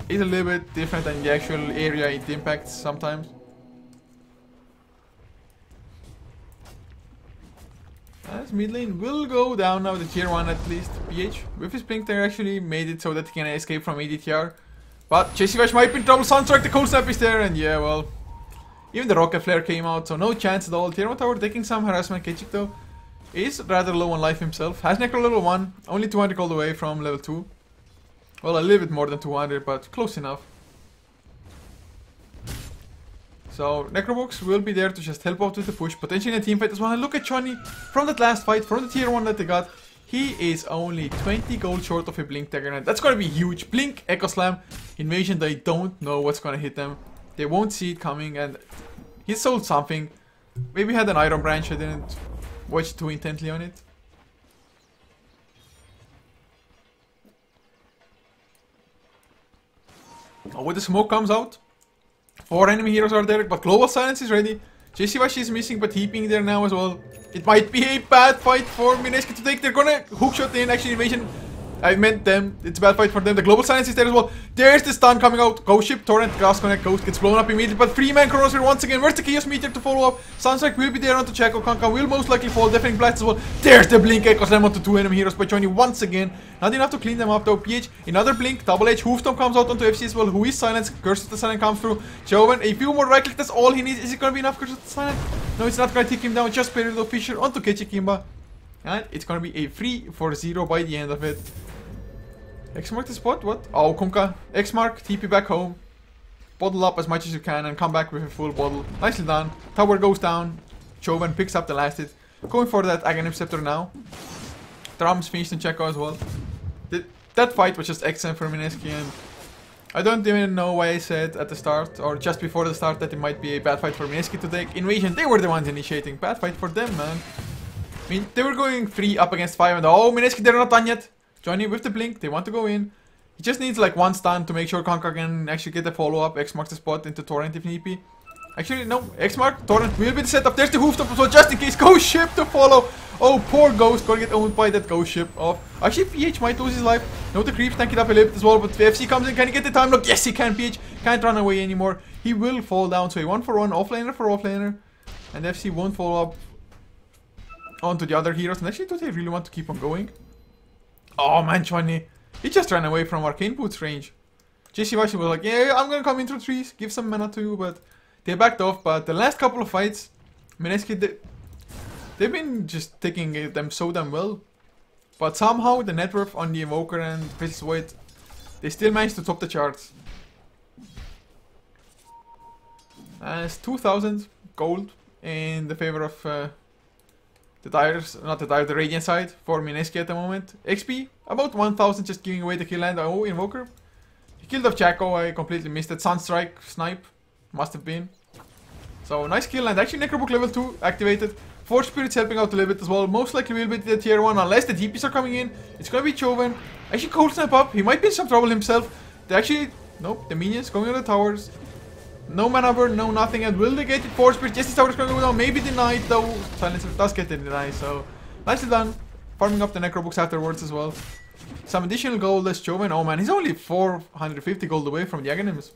Speaker 1: is a little bit different than the actual area it impacts sometimes. As mid lane will go down now, the tier 1 at least. PH with his blink there actually made it so that he can escape from ADTR. But jDL3 might be in trouble. Sunstrike, the cold snap is there, and yeah, well, even the rocket flare came out, so no chance at all. Tier 1 tower taking some harassment. Kechik though is rather low on life himself. Has Necro level 1, only 200 gold away from level 2. Well, a little bit more than 200, but close enough. So, Necrobox will be there to just help out with the push, potentially in a team fight as well. And look at Johnny from that last fight, from the tier 1 that they got. He is only 20 gold short of a Blink Dagger, and that's gonna be huge. Blink, Echo Slam, Invasion, they don't know what's gonna hit them. They won't see it coming, and he sold something. Maybe had an Iron Branch, I didn't watch too intently on it. Oh, when the smoke comes out, 4 enemy heroes are there, but Global Silence is ready. jDL3 is missing, but he being there now as well. It might be a bad fight for Mineski to take. They're gonna hookshot in, actually Invasion. I meant them. It's a bad fight for them. The Global Silence is there as well. There's the stun coming out. Ghost Ship, Torrent, Glass Connect, Ghost gets blown up immediately. But 3-man Chronosphere once again. Where's the Chaos Meteor to follow up? Sunstrike will be there onto Chaco. Kanka will most likely fall. Deafening Blast as well. There's the Blink Echo Slam onto 2 enemy heroes by Johnny once again. Not enough to clean them up though. PH, another Blink, Double H, Hoofstomp comes out onto FC as well. Who is silenced? Curse of the Silent comes through. Joven, a few more right click. That's all he needs. Is it gonna be enough? Curse of the Silent? No, it's not gonna take him down. Just Perillo Fisher onto Kechikimba. And it's gonna be a 3-4-0 by the end of it. X mark the spot, what? Oh, Kunka. X mark, TP back home. Bottle up as much as you can and come back with a full bottle. Nicely done. Tower goes down. Joven picks up the last hit. Going for that Aghanim Scepter now. Drums finished in Checo as well. That fight was just excellent for Mineski, and I don't even know why I said at the start, or just before the start, that it might be a bad fight for Mineski to take. Invasion, they were the ones initiating. Bad fight for them, man. I mean, they were going 3 up against 5, and oh, Mineski, they're not done yet. Johnny with the blink, they want to go in. He just needs like 1 stun to make sure Conker can actually get the follow-up. X marks the spot into Torrent if need be. Actually, no, X mark, Torrent will be the setup. There's the Hoofstomp as well, just in case. Ghost Ship to follow. Oh, poor Ghost, gonna get owned by that Ghost Ship. Oh, actually, PH might lose his life. No, the creeps tank it up a little bit as well, but FC comes in. Can he get the time lock? Yes, he can. PH can't run away anymore. He will fall down, so a 1-for-1 offlaner for offlaner. And FC won't follow up onto the other heroes. And actually, do they really want to keep on going? Oh man, Johnny. He just ran away from Arcane Boots range. jDL3 was like, yeah, I'm gonna come in through trees, give some mana to you, but they backed off. But the last couple of fights, Mineski, they've been just taking them so damn well. But somehow the net worth on the Invoker and Precious Void, they still managed to top the charts. As 2000 gold in the favor of the Radiant side for Mineski at the moment. XP, about 1000, just giving away the kill land. Oh, Invoker. He killed off Chaco, I completely missed it. Sunstrike, Snipe, must have been. So, nice kill land. Actually, Necrobook level 2 activated. Force Spirit's helping out a little bit as well. Most likely will be the tier 1, unless the DPs are coming in. It's gonna be Joven. Actually, Cold Snap up. He might be in some trouble himself. They actually, nope, the minions going on the towers. No mana burn, no nothing, and will they get it? Force Spirit, yes, this tower is going to go down, maybe denied though. Silencer does get it denied, so nicely done. Farming up the Necrobooks afterwards as well. Some additional gold as Joven. Oh man, he's only 450 gold away from the Aghanims.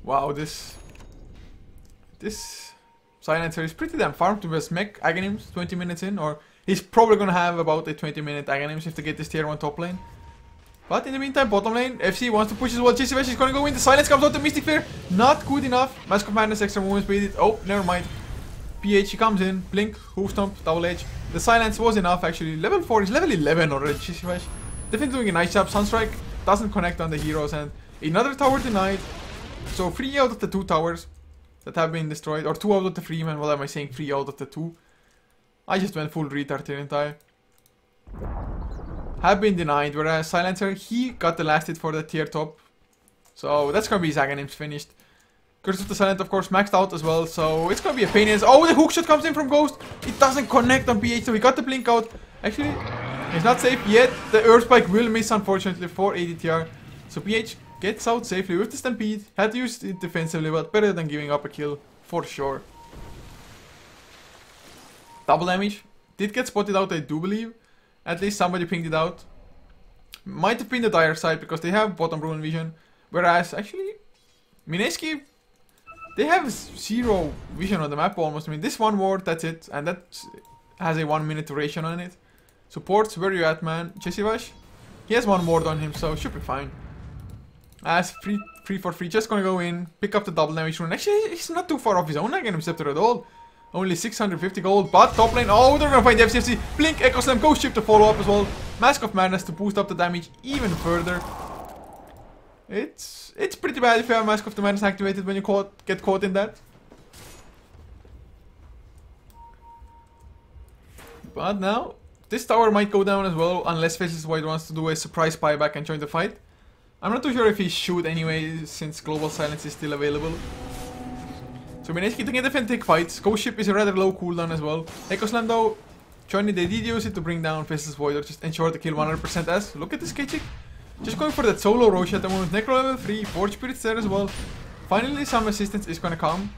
Speaker 1: Wow, this This Silencer is pretty damn farmed to his mech Aghanims 20 minutes in, or he's probably gonna have about a 20-minute Aghanims if they get this tier 1 top lane. But in the meantime, bottom lane, FC wants to push as well. jDL3 is gonna go in. The silence comes out. The Mystic Flare, not good enough. Mask of Madness, extra movement speed. Oh, never mind. PH, he comes in. Blink, Hoof Stomp, Double Edge. The silence was enough actually. Level 4 is level 11 already. jDL3 definitely doing a nice job. Sunstrike doesn't connect on the heroes, and another tower denied. So 3 out of the 2 towers that have been destroyed, or 2 out of the 3, man. What am I saying? 3 out of the 2. I just went full retard, didn't I? Have been denied, whereas Silencer, he got the last hit for the tier top. So that's gonna be his Aghanims finished. Curse of the Silent, of course, maxed out as well, so it's gonna be a pain in the... Oh, the hookshot comes in from Ghost! It doesn't connect on PH, so he got the blink out. Actually, he's not safe yet. The Earth Spike will miss, unfortunately, for ADTR. So PH gets out safely with the Stampede. Had to use it defensively, but better than giving up a kill, for sure. Double damage. Did get spotted out, I do believe. At least somebody pinged it out. Might have been the dire side because they have bottom rune vision. Whereas, actually, Mineski, they have 0 vision on the map almost. I mean, this one ward, that's it. And that has a 1 minute duration on it. Supports, where you at, man? jDL3, he has 1 ward on him, so should be fine. As free for free, just gonna go in, pick up the double damage rune. Actually, he's not too far off his own Aghanim Scepter at all. Only 650 gold, but top lane, oh, they're gonna find the FCFC. Blink, Echo Slam, Ghost Ship to follow up as well. Mask of Madness to boost up the damage even further. It's pretty bad if you have Mask of the Madness activated when you get caught in that. But now, this tower might go down as well, unless Faceless Void wants to do a surprise buyback and join the fight. I'm not too sure if he should anyway, since Global Silence is still available. So Mineski can definitely take fights. Ghost Ship is a rather low cooldown as well. Echo Slam though, joining, they did use it to bring down Faceless Void or just ensure the kill 100% as. Look at this K-Chick. Just going for that solo Roche at the moment. Necro level 3, Forge Spirit's there as well. Finally some assistance is gonna come.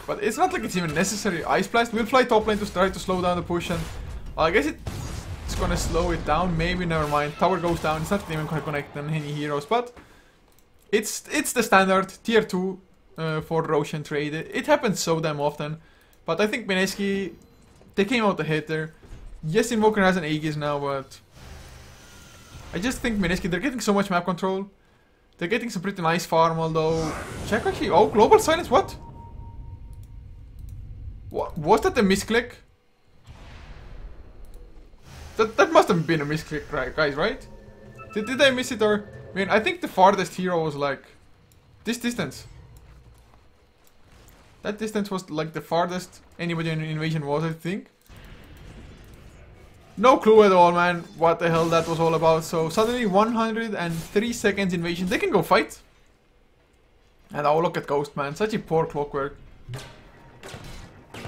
Speaker 1: But it's not like it's even necessary. Ice Blast will fly top lane to try to slow down the push, and I guess it's gonna slow it down. Maybe, never mind. Tower goes down. It's not even gonna connect on any heroes, but it's the standard tier 2 for Roshan trade. It happens so damn often. But I think Mineski, they came out ahead there. Yes, Invoker has an Aegis now, but I just think Mineski, they're getting so much map control. They're getting some pretty nice farm, although... Check actually... Oh, Global Silence, what? Was that a misclick? That must have been a misclick, right, guys, right? Did I miss it, or... I mean, I think the farthest hero was like... this distance. That distance was like the farthest anybody in Invasion was, I think. No clue at all, man, what the hell that was all about. So suddenly 103 seconds Invasion. They can go fight. And oh, look at Ghost, man. Such a poor Clockwork.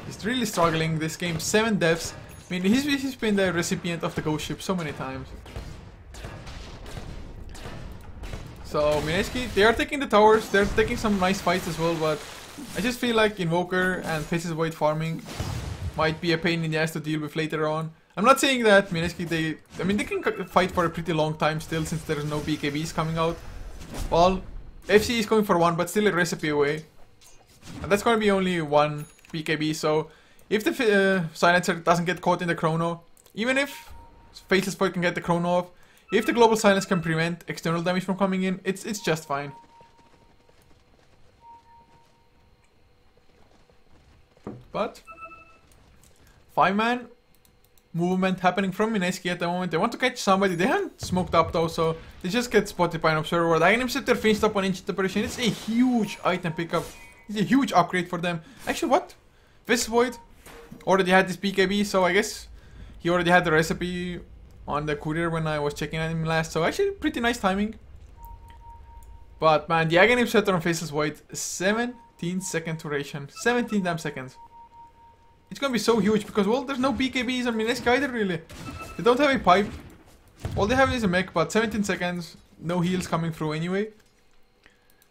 Speaker 1: He's really struggling this game. 7 deaths. I mean, he's been the recipient of the Ghost Ship so many times. So Mineski, they are taking the towers. They're taking some nice fights as well, but I just feel like Invoker and Faceless Void farming might be a pain in the ass to deal with later on. I'm not saying that Mineski, they can fight for a pretty long time still, since there's no BKBs coming out. Well, FC is going for 1, but still a recipe away. And that's going to be only 1 BKB, so if the Silencer doesn't get caught in the chrono, even if Faceless Void can get the chrono off, if the Global Silence can prevent external damage from coming in, it's just fine. But 5-man movement happening from Mineski at the moment. They want to catch somebody. They haven't smoked up though, so they just get spotted by an observer. The Aghanim Scepter finished up on Ancient Apparition. It's a huge item pickup. It's a huge upgrade for them. Actually, what? Faceless Void already had this BKB, so I guess he already had the recipe on the courier when I was checking on him last. So actually, pretty nice timing. But man, the Aghanim Scepter on Faceless Void, 17-second duration. 17 damn seconds. It's gonna be so huge because, well, there's no BKBs on Mineski either, really. They don't have a pipe. All they have is a mech, but 17 seconds, no heals coming through anyway.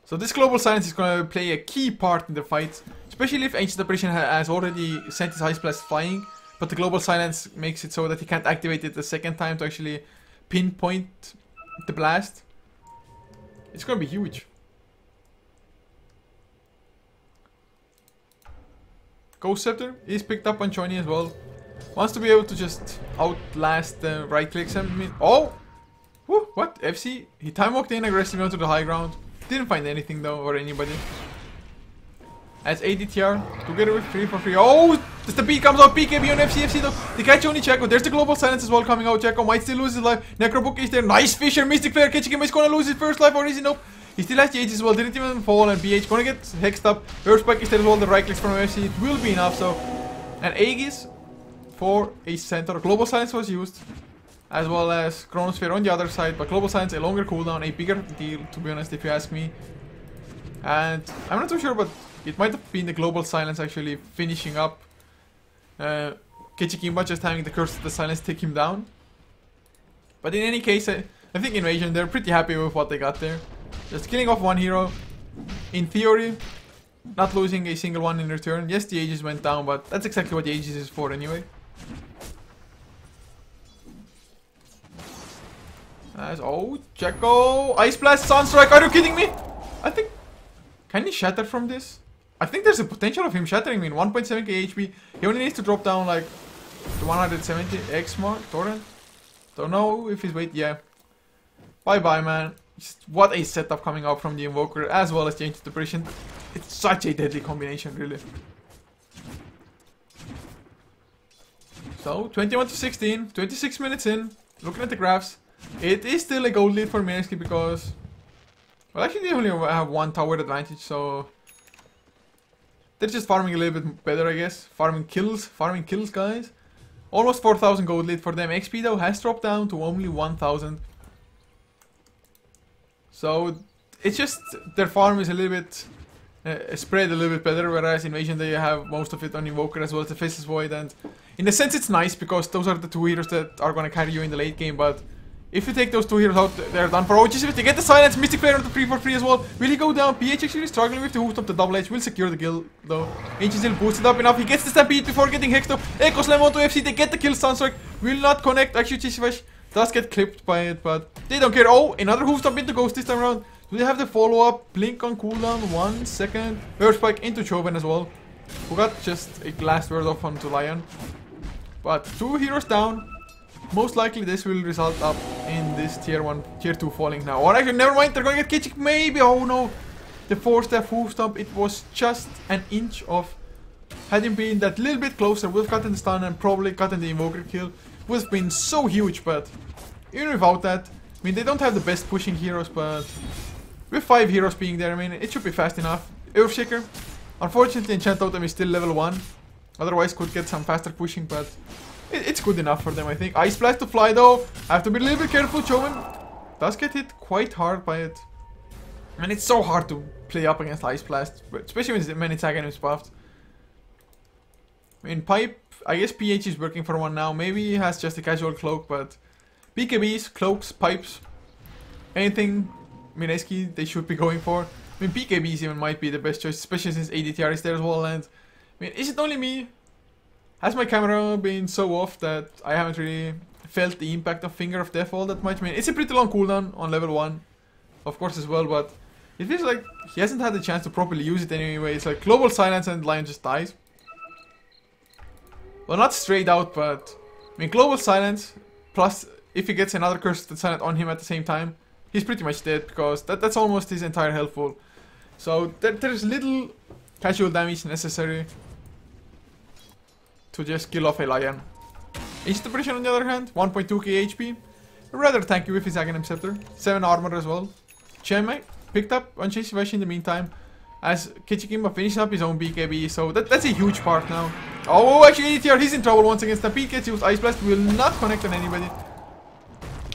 Speaker 1: So this Global Silence is gonna play a key part in the fight, especially if Ancient Apparition has already sent his Ice Blast flying, but the Global Silence makes it so that he can't activate it the second time to actually pinpoint the blast. It's gonna be huge. Ghost Scepter is picked up on Johnny as well. Wants to be able to just outlast the right clicks. I mean, oh! Woo, what? FC? He time walked in aggressively onto the high ground. Didn't find anything though, or anybody. As ADTR, together with 3 for 3. Oh! Just the beat comes out. BKB on FC though. They catch only Checo. There's the global silence as well coming out. Checo might still lose his life. Necrobook is there. Nice Fisher. Mystic Flare catching him. He's gonna lose his first life, or is he? Nope. He still has the Aegis as well. Didn't even fall. And BH gonna get hexed up. Earth Spike is there as well. The right clicks from FC. It will be enough. So, and Aegis for a center. Global silence was used, as well as Chronosphere on the other side. But global silence, a longer cooldown, a bigger deal, to be honest, if you ask me. And I'm not too sure, but it might have been the global silence actually finishing up Kichikimba, just having the curse of the silence take him down. But in any case, I think Invasion, they're pretty happy with what they got there. Just killing off one hero. In theory, not losing a single one in return. Yes, the Aegis went down, but that's exactly what the Aegis is for anyway. Oh, Checo! Ice Blast, Sunstrike, are you kidding me? I think... Can he shatter from this? I think there's a potential of him shattering me in 1.7k HP. He only needs to drop down like the 170x mark. Torrent? Don't know if he's wait. Yeah. Bye bye, man. Just what a setup coming out from the Invoker as well as the Ancient Depression. It's such a deadly combination, really. So, 21 to 16, 26 minutes in. Looking at the graphs, it is still a gold lead for Mineski because... Well, actually they only have one tower advantage, so... They're just farming a little bit better, I guess. Farming kills, guys. Almost 4,000 gold lead for them. XP though has dropped down to only 1,000. So, it's just their farm is a little bit... spread a little bit better, whereas Invasion they have most of it on Invoker as well as the Faceless Void, and in a sense it's nice because those are the two heroes that are gonna carry you in the late game, but if you take those two heroes out, they're done for. Oh, just they get the silence, Mystic Flare on the 3 for 3 as well. Will he go down? PH actually struggling with the hoot of the double edge, will secure the kill though. Ancient still boosted up enough, he gets the stampede before getting hexed up. Echo Slam onto FC, they get the kill, Sunstrike will not connect. Actually Chishivash does get clipped by it, but they don't care. Oh, another hoof stomp into Ghost this time around. Do they have the follow-up? Blink on cooldown, 1 second. Earth Spike into Chauvin as well, who got just a last word off onto Lion. But 2 heroes down. Most likely this will result up in this tier 1, tier 2 falling now. Or actually, never mind, they're gonna get Kitchik, maybe. Oh no. The 4-step hoof stomp, it was just an inch off. Had him been that little bit closer, would have gotten the stun and probably gotten the Invoker kill. Would have been so huge, but even without that, I mean, they don't have the best pushing heroes, but with 5 heroes being there, I mean, it should be fast enough. Earthshaker, unfortunately, Enchant Totem is still level 1. Otherwise, could get some faster pushing, but it's good enough for them, I think. Ice Blast to fly, though. I have to be a little bit careful. Chauvin does get hit quite hard by it. And it's so hard to play up against Ice Blast, especially when it's Aghanim's buffed. In Pipe, I guess PH is working for one now. Maybe he has just a casual cloak, but BKBs, cloaks, pipes, anything Mineski they should be going for. I mean, BKBs even might be the best choice, especially since ADTR is there as well. And I mean, is it only me? Has my camera been so off that I haven't really felt the impact of Finger of Death all that much? I mean, it's a pretty long cooldown on level 1, of course, as well, but it feels like he hasn't had the chance to properly use it anyway. It's like Global Silence and Lion just dies. Well, not straight out, but I mean, Global Silence, plus if he gets another Curse that's silent on him at the same time, he's pretty much dead, because that's almost his entire health full. So there's little casual damage necessary to just kill off a Lion. Ancient Depression on the other hand, 1.2k HP. Rather tanky with his Aghanim Scepter. 7 armor as well. Cheme picked up on Chishivashi in the meantime, as Kichikimba finishes up his own BKB, so that's a huge part now. Oh, actually ADTR, he's in trouble once again. Stampede gets used, Ice Blast will not connect on anybody.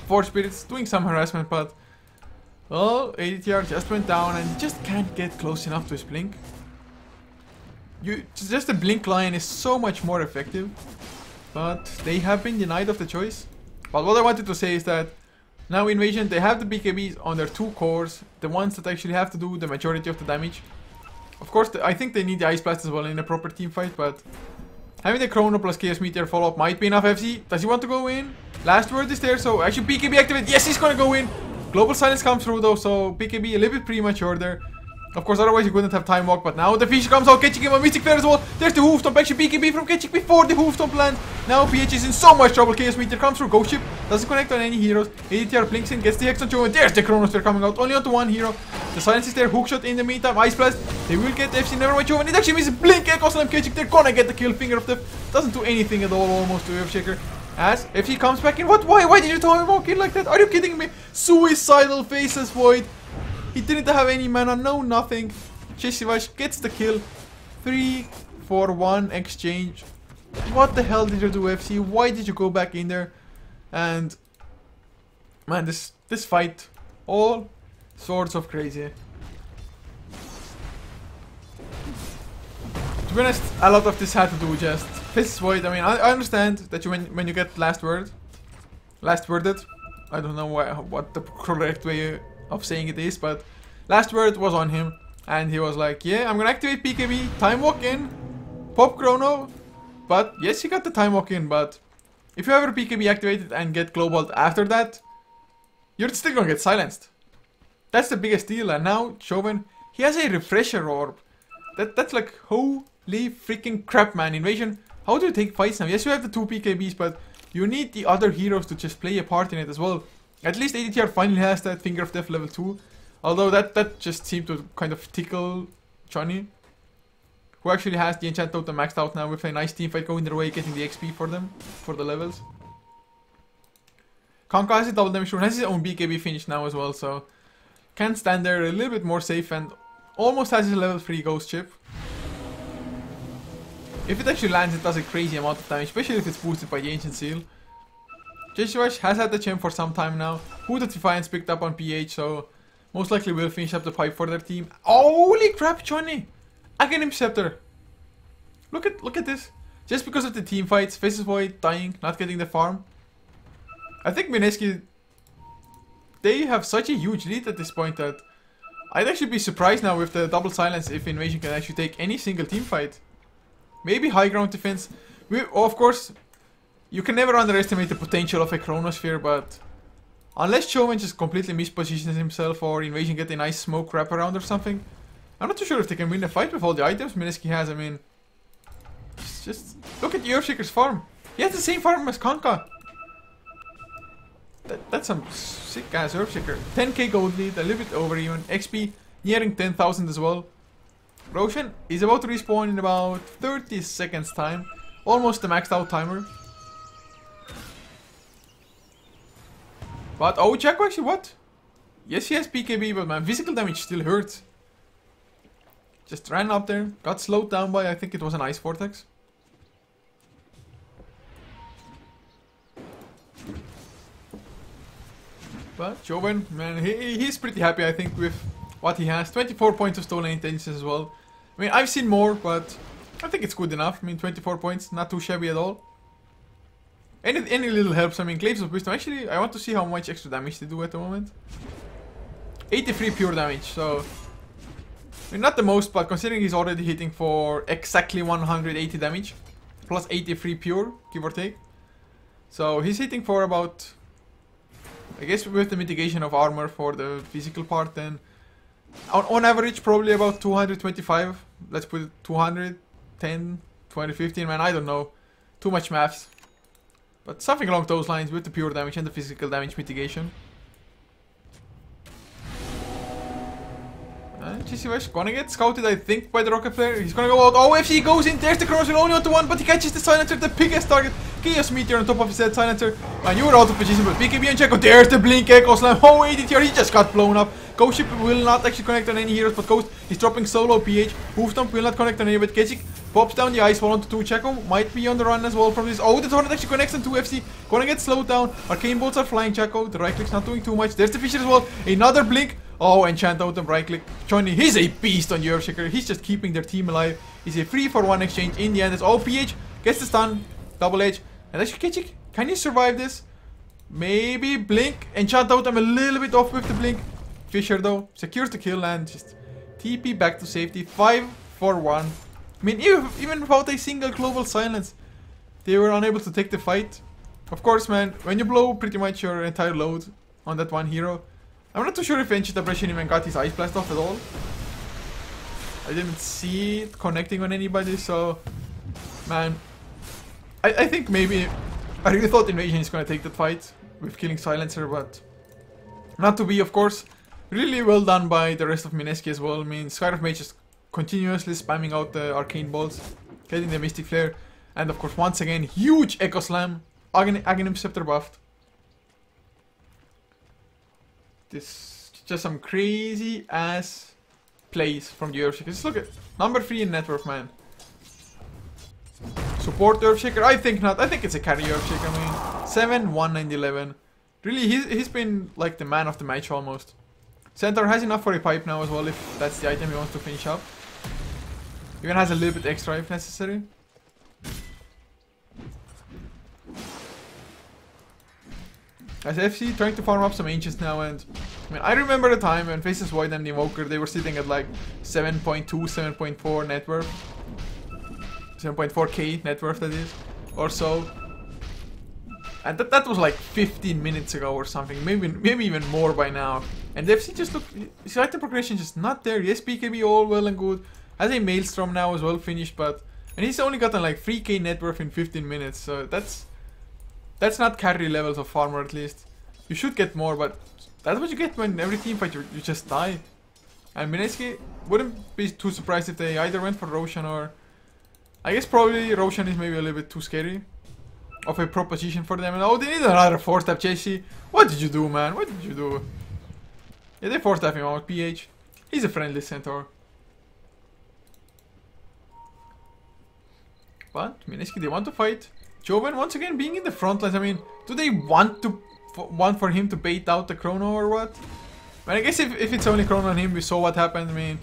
Speaker 1: Force Spirits doing some harassment, but well, ADTR just went down and just can't get close enough to his blink. Just a blink Lion is so much more effective, but they have been denied of the choice. But what I wanted to say is that now Invasion, they have the BKBs on their 2 cores, the ones that actually have to do the majority of the damage. Of course, I think they need the Ice Blast as well in a proper team fight, but having the Chrono plus Chaos Meteor follow-up might be enough. FC, does he want to go in? Last word is there, so actually BKB activate. Yes, he's gonna go in. Global Silence comes through though, so BKB a little bit premature there. Of course, otherwise you couldn't have time walk, but now the fish comes out, catching him on Mystic Flare as well. There's the Hoofstomp, actually BKB from Ketchik before the Hoofstomp lands. Now PH is in so much trouble. Chaos Meteor comes through, Ghost Ship, doesn't connect on any heroes. ADTR blinks in, gets the Hex on Joe, and there's the Chronosphere coming out, only onto one hero. The silence is there, Hookshot in the meantime, Ice Blast. They will get FC, never mind Joe, and it actually misses Blink, Echo Slam, Ketchik, they're gonna get the kill. Finger of Death doesn't do anything at all almost to Earthshaker. As FC comes back in, what? Why did you time walk in like that? Are you kidding me? Suicidal faces Void. He didn't have any mana, no nothing. jDL3 gets the kill. 3-for-1 exchange. What the hell did you do, FC? Why did you go back in there? And man, this fight, all sorts of crazy. To be honest, a lot of this had to do just Faceless Void. I mean, I understand that when you get last worded. I don't know what the correct way of saying it is, but last word was on him. And he was like, yeah, I'm gonna activate BKB, time walk in, pop chrono. But yes, he got the time walk in, but if you ever BKB activated and get global after that, you're still gonna get silenced. That's the biggest deal. And now Chauvin, he has a refresher orb. That's like, holy freaking crap, man. Invasion, how do you take fights now? Yes, you have the 2 BKBs, but you need the other heroes to just play a part in it as well. At least ADTR finally has that Finger of Death level 2. Although that just seemed to kind of tickle Johnny, who actually has the enchant totem maxed out now with a nice team fight going their way, getting the XP for them, for the levels. Kanka has a double damage rune, has his own BKB finish now as well, so can stand there a little bit more safe and almost has his level 3 ghost chip. If it actually lands, it does a crazy amount of damage, especially if it's boosted by the Ancient Seal. jDL3 has had the gem for some time now. Who the Defiance picked up on PH, so most likely will finish up the pipe for their team. Holy crap, Johnny! Again Scepter. Look at this. Just because of the team fights, Faceless Void dying, not getting the farm. I think Mineski, they have such a huge lead at this point that I'd actually be surprised now with the double silence if Invasion can actually take any single team fight. Maybe high ground defense. Of course, you can never underestimate the potential of a Chronosphere, but unless Chauvin just completely mispositions himself or Invasion get a nice smoke wraparound or something, I'm not too sure if they can win the fight with all the items Mineski has. I mean, just look at Earthshaker's farm. He has the same farm as Kanka. That's some sick ass Earthshaker. 10k gold lead, a little bit over even. XP nearing 10,000 as well. Roshan is about to respawn in about 30 seconds time. Almost the maxed out timer. But oh, Jacko actually what? Yes, he has BKB, but man, physical damage still hurts. Just ran up there, got slowed down by, I think it was an Ice Vortex. But Chauvin, man, he's pretty happy, I think, with what he has. 24 points of stolen intelligence as well. I mean, I've seen more, but I think it's good enough. I mean, 24 points, not too shabby at all. Any little helps. I mean, Glaives of Wisdom. Actually, I want to see how much extra damage they do at the moment. 83 pure damage, so I mean, not the most, but considering he's already hitting for exactly 180 damage, plus 83 pure, give or take. So he's hitting for about, I guess with the mitigation of armor for the physical part, then on average probably about 225. Let's put it 210, 215, man, I don't know. Too much maths. But something along those lines with the pure damage and the physical damage mitigation. jDL3 gonna get scouted, I think, by the rocket player. He's gonna go out. Oh, if he goes in, there's the Chronosphere only onto one, but he catches the Silencer, the biggest target. Chaos Meteor on top of his head, Silencer. Man, you were out of position, but BKB and Checo. There's the Blink Echo Slam. Oh, ADTR, he just got blown up. Ghost Ship will not actually connect on any heroes, but Ghost is dropping solo PH. Hoofstomp will not connect on any, but Ketchik pops down the Ice Wall onto 2. Checo might be on the run as well from this. Oh, the Tornado actually connects on 2 FC. Gonna get slowed down. Arcane Bolts are flying Checo. The right click's not doing too much. There's the Fisher as well. Another Blink. Oh, enchant totem, right click. Johnny, he's a beast on Earthshaker. He's just keeping their team alive. He's a 3-for-1 exchange in the end. It's all PH. Gets the stun. Double edge. And actually, Ketchik, can you survive this? Maybe Blink. Enchant totem a little bit off with the Blink. Fisher though secures the kill and just TP back to safety. 5-for-1. I mean, even without a single global silence, they were unable to take the fight. Of course, man, when you blow pretty much your entire load on that one hero, I'm not too sure if Ancient Abrasion even got his Ice Blast off at all. I didn't see it connecting on anybody, so... Man, I think maybe... I really thought Invasion is gonna take that fight with killing Silencer, but... Not to be, of course. Really well done by the rest of Mineski as well. I mean, Sky of Mage just continuously spamming out the Arcane Bolts, getting the Mystic Flare, and of course, once again, huge Echo Slam. Aghanim Scepter buffed. This just some crazy ass plays from the Earthshaker. Just look at number 3 in net worth, man. Support Earthshaker? I think not. I think it's a carry Earthshaker. I mean, 7, 1, and 11. Really, he's been like the man of the match almost. Centaur has enough for a pipe now as well, if that's the item he wants to finish up. Even has a little bit extra if necessary. As FC trying to farm up some Ancients now, and I mean, I remember the time when Faceless Void and the Invoker, they were sitting at like 7.2, 7.4 net worth. 7.4k net worth, that is, or so. And that was like 15 minutes ago or something, maybe even more by now. And FC just look, his item progression just not there. Yes, BKB all well and good. Has a Maelstrom now as well finished, but... And he's only gotten like 3k net worth in 15 minutes, so that's not carry levels of farmer at least. You should get more, but that's what you get when every team fight you just die. And Mineski wouldn't be too surprised if they either went for Roshan or... I guess probably Roshan is maybe a little bit too scary of a proposition for them. And oh, they need another 4-step Chessy. What did you do, man? What did you do? Yeah, they 4-step him out, PH. He's a friendly centaur. But Mineski, they want to fight. Joven once again being in the front lines. I mean, do they want for him to bait out the Chrono or what? But I guess if it's only Chrono on him, we saw what happened. I mean,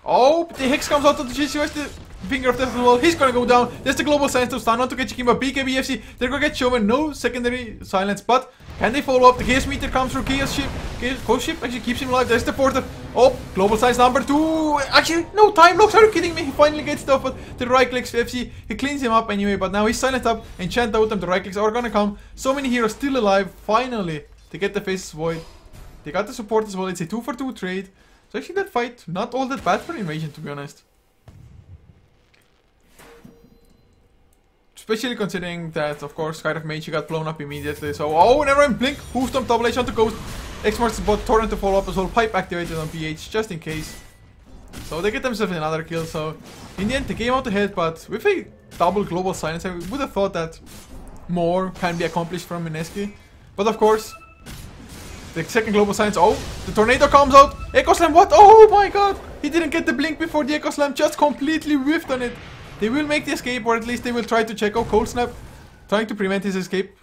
Speaker 1: oh, the Hex comes out of the Chessy. Where's the Finger of Death as well? He's gonna go down. There's the Global Silence to stun on to get Chikima. BKB FC, they're gonna get Joven. No secondary silence, but can they follow up? The Chaos Meter comes through. Chaos Ghost Ship actually keeps him alive. There's the fourth. Oh, Global Silence number 2. Actually, no time locks. Are you kidding me? He finally gets stuff, but the right clicks FC. He cleans him up anyway, but now he's silenced up. Enchant Totem. The right clicks are gonna come. So many heroes still alive. Finally, they get the Faceless Void. They got the support as well. It's a 2-for-2 trade. So actually, that fight not all that bad for Invasion, to be honest. Especially considering that, of course, Sky of Mage got blown up immediately. So, oh, never mind, blink. Hoofstomp, double H onto Ghost. X-Mark's bot, Torrent to follow up as well. Pipe activated on PH, just in case. So, they get themselves another kill. So, in the end, they came out ahead. But with a double Global Silence, I would have thought that more can be accomplished from Mineski. But, of course, the second Global Silence. Oh, the Tornado comes out. Echo Slam, what? Oh my god. He didn't get the blink before the Echo Slam. Just completely whiffed on it. They will make the escape, or at least they will try to check out Cold Snap, trying to prevent his escape.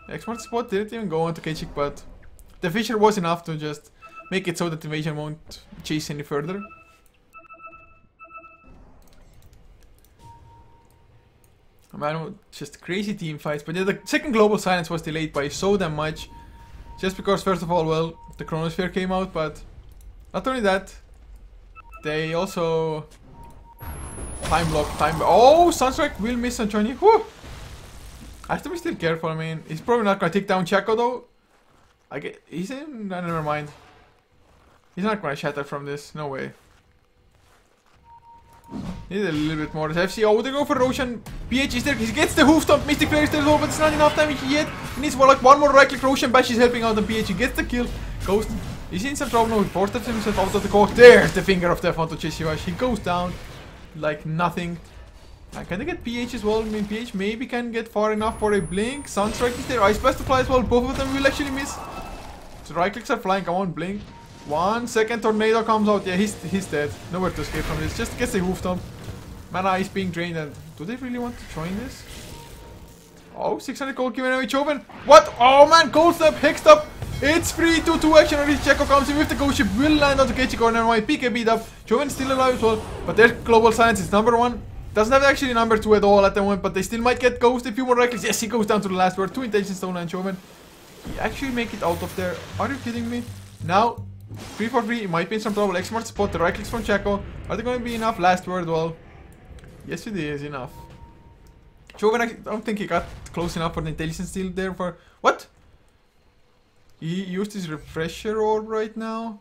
Speaker 1: Expert Spot didn't even go onto Kechik, but the Fissure was enough to just make it so that Invasion won't chase any further. Man, just crazy team fights. But yeah, the second Global Silence was delayed by so damn much. Just because, first of all, well, the Chronosphere came out, but not only that, they also... Time block, oh, Sunstrike will miss on Johnny. Whew. I have to be still careful. I mean, he's probably not gonna take down Chaco though. He's in. No, never mind. He's not gonna shatter from this. No way. Need a little bit more. FC. Oh, they go for Roshan. PH is there. He gets the Hoofstomp. Mystic Flare is there as well, but it's not enough damage yet. He needs like one more right click. Roshan Bash is helping out on PH. He gets the kill. Ghost. He's in some trouble now. He forced himself out of the court. There's the Finger of Death onto Chisiwash. He goes down like nothing. Can they get PH as well? I mean, PH maybe can get far enough for a blink. Sunstrike is there. Ice Blast to fly as well. Both of them will actually miss. So right clicks are flying. Come on, blink. 1 second. Tornado comes out. Yeah, he's dead. Nowhere to escape from this. Just gets a Hoofstomp. Mana is being drained. And do they really want to join this? Oh, 600 gold given away. Joven. What? Oh man, Cold Snap, Hexed up. It's 3-2-2 action. Already Checo comes in with the Ghost Ship. Will land on the Keiichi corner. Why PK beat up. Joven's still alive as well. But their Global Silence is number 1. Doesn't have actually number 2 at all at the moment. But they still might get Ghost. A few more reckless. Yes, he goes down to the last word. 2 Intention Stone and Joven. He actually make it out of there. Are you kidding me? Now, 3-for-3. He might be in some trouble. X-Smart spot. The right clicks from Checo. Are they going to be enough? Last word. Well, yes, it is enough. Joven, I don't think he got close enough for the Intelligence Steal there for... What? He used his Refresher Orb right now.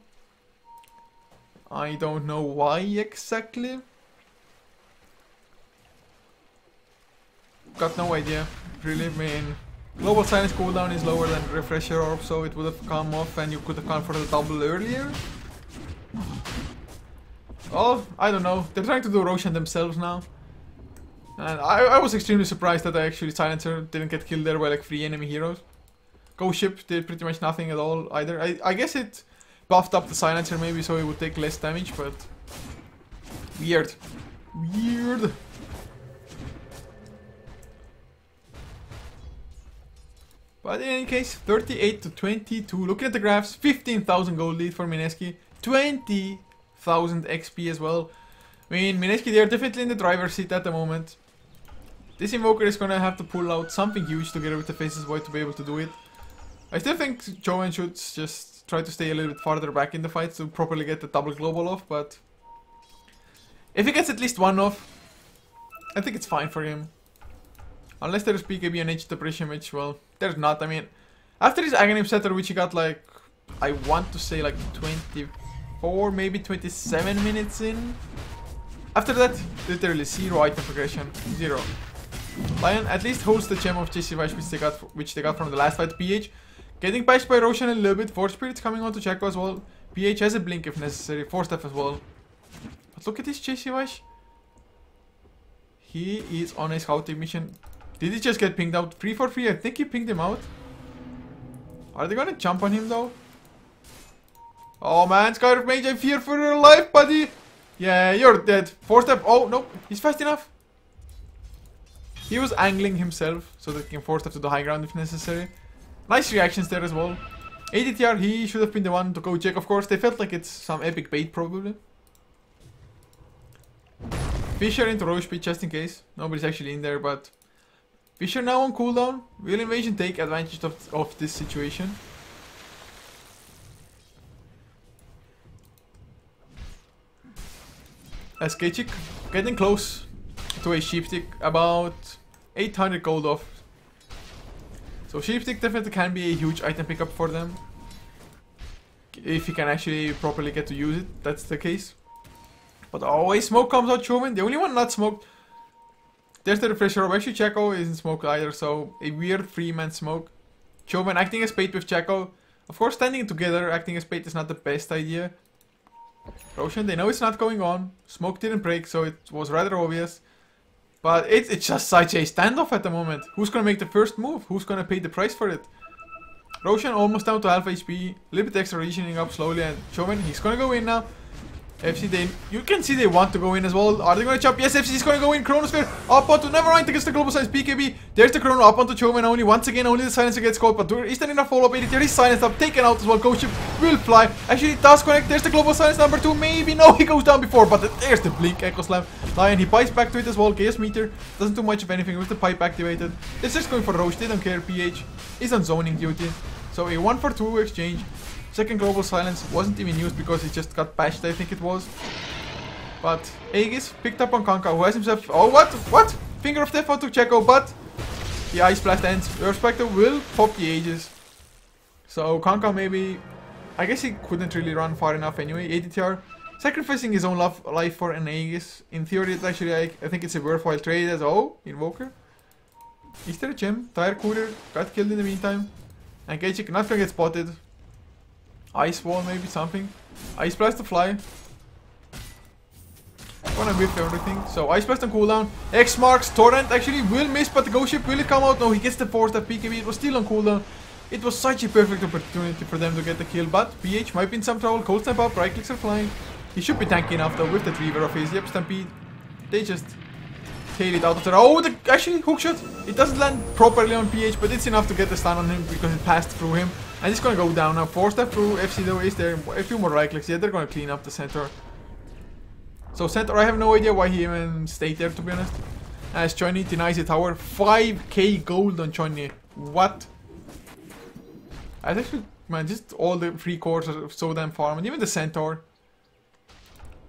Speaker 1: I don't know why exactly. Got no idea, really. I mean, Global Silence cooldown is lower than Refresher Orb, so it would have come off and you could have gone for the double earlier. Oh, I don't know. They're trying to do Roshan themselves now. And I was extremely surprised that actually Silencer didn't get killed there by like 3 enemy heroes. Ghost Ship did pretty much nothing at all either. I guess it buffed up the Silencer maybe so it would take less damage, but... Weird. Weird. But in any case, 38 to 22. Looking at the graphs, 15,000 gold lead for Mineski. 20,000 XP as well. I mean, Mineski, they are definitely in the driver's seat at the moment. This Invoker is gonna have to pull out something huge together with the Faceless Void to be able to do it. I still think Joven should just try to stay a little bit farther back in the fight to properly get the double global off, but... If he gets at least one off, I think it's fine for him. Unless there's BKB and Edge Depression, which, well, there's not. I mean, after his Aghanim Setter, which he got like, I want to say like 24, maybe 27 minutes in. After that, literally 0 item progression, 0. Lion at least holds the gem of JC which they got from the last fight. PH getting bashed by Roshan a little bit. Force Spirit's coming on to Checo as well. PH has a blink if necessary. Force Step as well. But look at this JC. He is on a scouting mission. Did he just get pinged out? 3 for 3. I think he pinged him out. Are they gonna jump on him though? Oh man, Skyrim Mage, I fear for your life, buddy. Yeah, you're dead. Force Step. Oh no, he's fast enough. He was angling himself so that he can force step to the high ground if necessary. Nice reactions there as well. ADTR, he should have been the one to go check, of course. They felt like it's some epic bait probably. Fisher into Roche Speed just in case. Nobody's actually in there, but... Fisher now on cooldown. Will Invasion take advantage of this situation? As Kechik getting close to a Sheepstick, about 800 gold off. So Sheepstick definitely can be a huge item pickup for them. If you can actually properly get to use it, that's the case. But always smoke comes out Chauvin. The only one not smoked. There's the Refresher Orb. Actually Checo isn't smoked either, so a weird 3-man smoke. Chauvin acting as bait with Checo. Of course, standing together acting as bait is not the best idea. Roshan, they know it's not going on. Smoke didn't break, so it was rather obvious. But it's just such a standoff at the moment. Who's gonna make the first move? Who's gonna pay the price for it? Roshan almost down to half HP. A little bit extra reasoning up slowly, and Chauvin, he's gonna go in now. FC, you can see they want to go in as well. Are they going to jump? Yes, FC is going to go in. Chronosphere up onto, never mind, against the global silence BKB. There's the Chrono up onto Chauvin only. Once again, only the silencer gets caught. But is there enough follow-up? There is silence up, taken out as well. Ghost Ship will fly. Actually, it does connect. There's the global silence number 2. Maybe, no, he goes down before. But there's the blink Echo Slam. Lion, he pipes back to it as well. Chaos Meter doesn't do much of anything with the pipe activated. It's just going for Roche. They don't care. PH is on zoning duty. So a 1 for 2 exchange. Second global silence wasn't even used because he just got bashed, I think it was. But Aegis picked up on Kanka, who has himself... Oh, what? What? Finger of Death onto Checo, but... The Ice Blast ends. Earth Spectre will pop the Aegis. So Kanka maybe... I guess he couldn't really run far enough anyway. ADTR sacrificing his own life for an Aegis. In theory, it's actually, I think it's a worthwhile trade as... Oh, Invoker. Is there a gem? Tire Cooler got killed in the meantime. And Gagek not gonna get spotted. Ice Wall maybe, something. Ice Blast to fly. Gonna whip everything. So Ice Blast on cooldown. X marks. Torrent actually will miss, but the Ghost Ship, will it come out? No, he gets the force that PKB. It was still on cooldown. It was such a perfect opportunity for them to get the kill, but PH might be in some trouble. Cold Snap up, right clicks are flying. He should be tanky enough though with the Reaver of his. Yep, Stampede. They just tail it out of there. Oh, actually hookshot. It doesn't land properly on PH, but it's enough to get the stun on him because it passed through him. And it's gonna go down now. 4-step through. FC though is there. A few more right clicks. Yeah, they're gonna clean up the center. So center, I have no idea why he even stayed there, to be honest. As Chonny denies the tower. 5k gold on Chonny. What? I actually, man, just all the free cores are so damn farm. And even the centaur.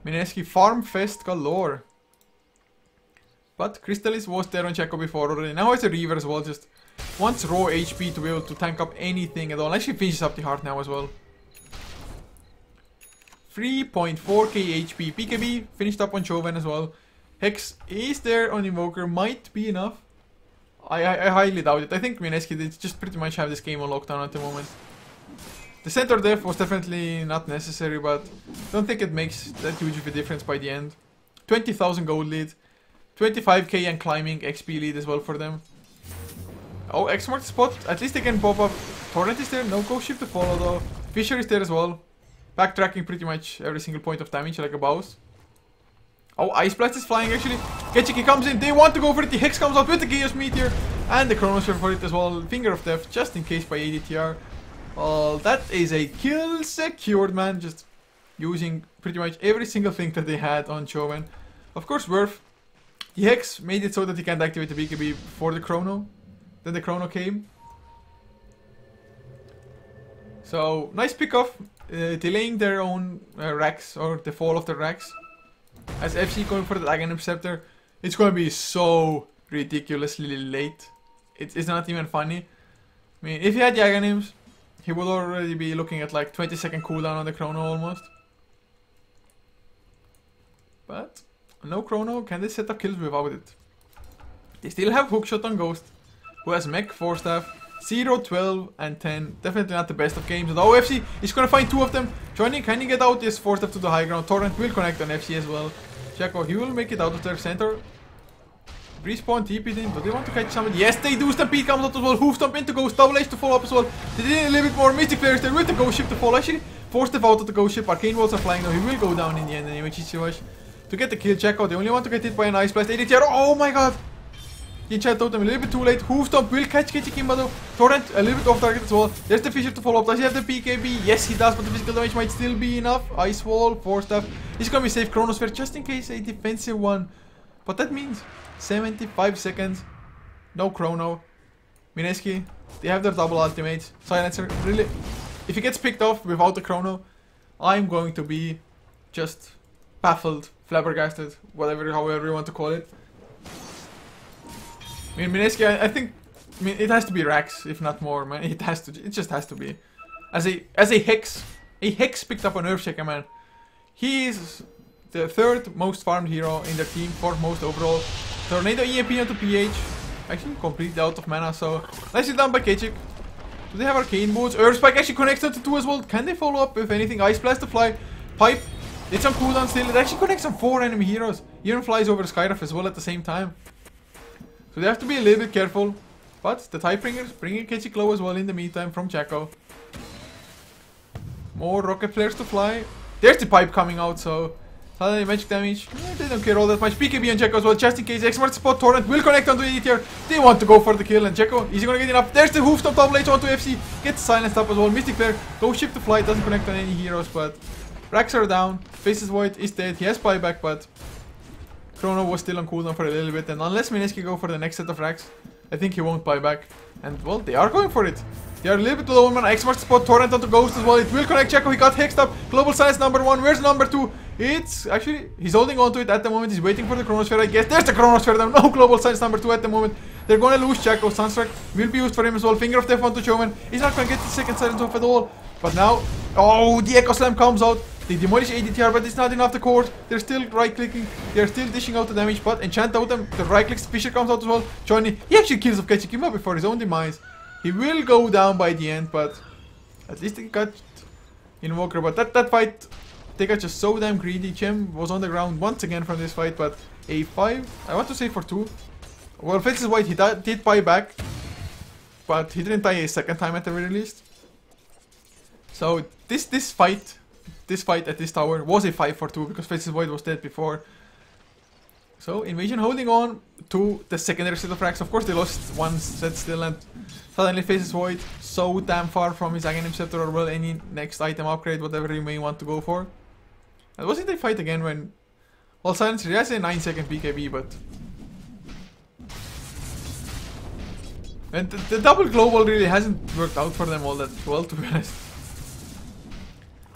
Speaker 1: Mineski farm fest galore. But Crystallis was there on Checo before already. Now it's a Reaver as well. Just wants raw HP to be able to tank up anything at all. Actually finishes up the heart now as well. 3.4k HP. BKB finished up on Chauvin as well. Hex is there on Invoker, might be enough. I highly doubt it. I think Mineski did just pretty much have this game on lockdown at the moment. The center def was definitely not necessary, but don't think it makes that huge of a difference by the end. 20,000 gold lead, 25k and climbing XP lead as well for them. Oh, X-Mark spot, at least they can pop up. Torrent is there, no Ghost Ship to follow though. Fisher is there as well. Backtracking pretty much every single point of damage like a boss. Oh, Ice Blast is flying actually. Ketchiki comes in, they want to go for it. The Hex comes out with the Chaos Meteor and the Chronosphere for it as well. Finger of Death just in case by ADTR. Well, that is a kill secured, man. Just using pretty much every single thing that they had on Chauvin. Of course, Worth. The Hex made it so that he can't activate the BKB before the Chrono. Then the Chrono came. So, nice pick off. Delaying their own racks or the fall of the racks. As FC going for the Aghanim Scepter, it's going to be so ridiculously late. It's not even funny. I mean, if he had the Aghanims, he would already be looking at like 20-second cooldown on the Chrono almost. But no Chrono, can they set up kills without it? They still have Hookshot on Ghost, who has Mech, 4 staff, 0, 12 and 10. Definitely not the best of games. And OFC is gonna find 2 of them. Johnny, can you get out? Yes, 4 step to the high ground. Torrent will connect on FC as well. Jacko, he will make it out of their center. Respawn, TP'd in. Do they want to catch somebody? Yes, they do. Stampede comes out as well. Hoof stomp into Ghost. Double H to follow up as well. They did a little bit more. Mystic Flare is there with the Ghost Ship to follow. Actually, 4 step out of the Ghost Ship. Arcane Walls are flying now. He will go down in the end anyway. Chichiwash to get the kill. Jacko, they only want to get hit by an Ice Blast. ADTR. Oh my god. He chat out them a little bit too late. Hoof stomp will catch Kichikimba though. Torrent a little bit off target as well. There's the Fisher to follow up. Does he have the PKB? Yes, he does, but the physical damage might still be enough. Ice Wall, 4 staff. He's gonna be safe. Chronosphere just in case a defensive one. But that means 75 seconds. No Chrono. Mineski, they have their double ultimates. Silencer, really. If he gets picked off without the Chrono, I'm going to be just baffled, flabbergasted, whatever, however you want to call it. I mean, Mineski, I think, it has to be Rax, if not more, man. It just has to be. As a Hex picked up an Earthshaker, man. He is the 3rd most farmed hero in their team, 4th most overall. Tornado EMP onto PH. Actually, completely out of mana, so nicely done by Kechik. Do they have Arcane Boots? Earth Spike actually connects onto 2 as well. Can they follow up with anything? Ice Blast to fly. Pipe. It's on cooldown still. It actually connects on 4 enemy heroes. Even flies over Skyraf as well at the same time. So they have to be a little bit careful. But the Tidebringers bringing Kechik low as well in the meantime from Jacko. More rocket flares to fly. There's the pipe coming out, so suddenly magic damage. They don't care all that much. BKB on Jacko as well, just in case. X-Smart spot, Torrent will connect onto ADTR. They want to go for the kill, and Jacko, is he gonna get enough? There's the hoof stomp double H onto FC. Gets silenced up as well. Mystic Flare, go ship to fly, doesn't connect on any heroes, but racks are down. Faces Void is dead. He has buyback, but Chrono was still on cooldown for a little bit, and unless Mineski go for the next set of racks, I think he won't buy back. And well, they are going for it. They are a little bit low on mana. X-Mark spot, Torrent onto Ghost as well. It will connect Jacko. He got hexed up. Global Silence number 1. Where's number 2? It's actually, he's holding on to it at the moment. He's waiting for the Chronosphere, I guess. There's the Chronosphere. No Global Silence number 2 at the moment. They're gonna lose Jacko. Sunstrike will be used for him as well. Finger of Death onto Chauvin. He's not gonna get the second silence off at all. But now, oh, the Echo Slam comes out. They demolish ADTR, but it's not enough to core. They're still right-clicking. They're still dishing out the damage, but Enchant Totem, the right-clicks, Fisher comes out as well. Johnny, he actually kills of Kechikima before his own demise. He will go down by the end, but at least he got Invoker. But that fight, they got just so damn greedy. Chem was on the ground once again from this fight, but a 5, I want to say for 2. Well, Faces White, he did buy back, but he didn't die a second time at the very least. So this fight at this tower was a 5 for 2 because Faces Void was dead before. So Invasion holding on to the secondary set of racks. Of course they lost one set still, and suddenly Faces Void so damn far from his Aghanim Scepter or well any next item upgrade, whatever you may want to go for. And wasn't they fight again when, well, Silencer, he has a 9-second BKB, but and the double global really hasn't worked out for them all that well, to be honest.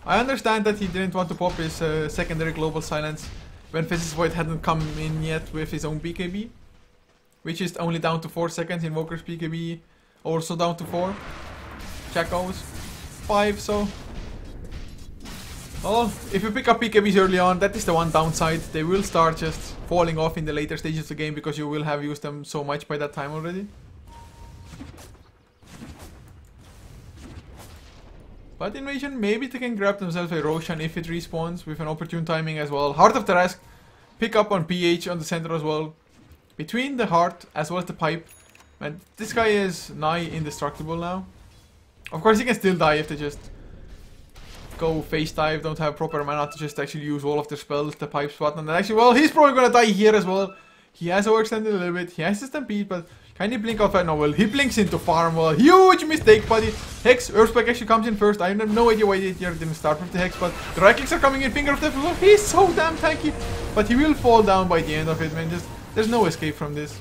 Speaker 1: I understand that he didn't want to pop his secondary global silence when Faces Void hadn't come in yet with his own BKB, which is only down to 4 seconds. Invoker's BKB also down to 4. Jacko's 5, so Well, if you pick up PKBs early on, that is the one downside. They will start just falling off in the later stages of the game because you will have used them so much by that time already. But Invasion, maybe they can grab themselves a Roshan if it respawns with an opportune timing as well. Heart of Tarask, pick up on PH on the center as well. Between the heart as well as the pipe. And this guy is nigh indestructible now. Of course he can still die if they just go face dive, don't have proper mana to just actually use all of their spells, the pipe spot, and then actually, well, he's probably gonna die here as well. He has overextended a little bit, he has the stampede, but can he blink off right now? Well, he blinks into farm, well, huge mistake, buddy. Hex, Earthspike actually comes in first. I have no idea why they didn't start with the Hex, but the right clicks are coming in, Finger of Death, well, he's so damn tanky, but he will fall down by the end of it, man. Just, there's no escape from this.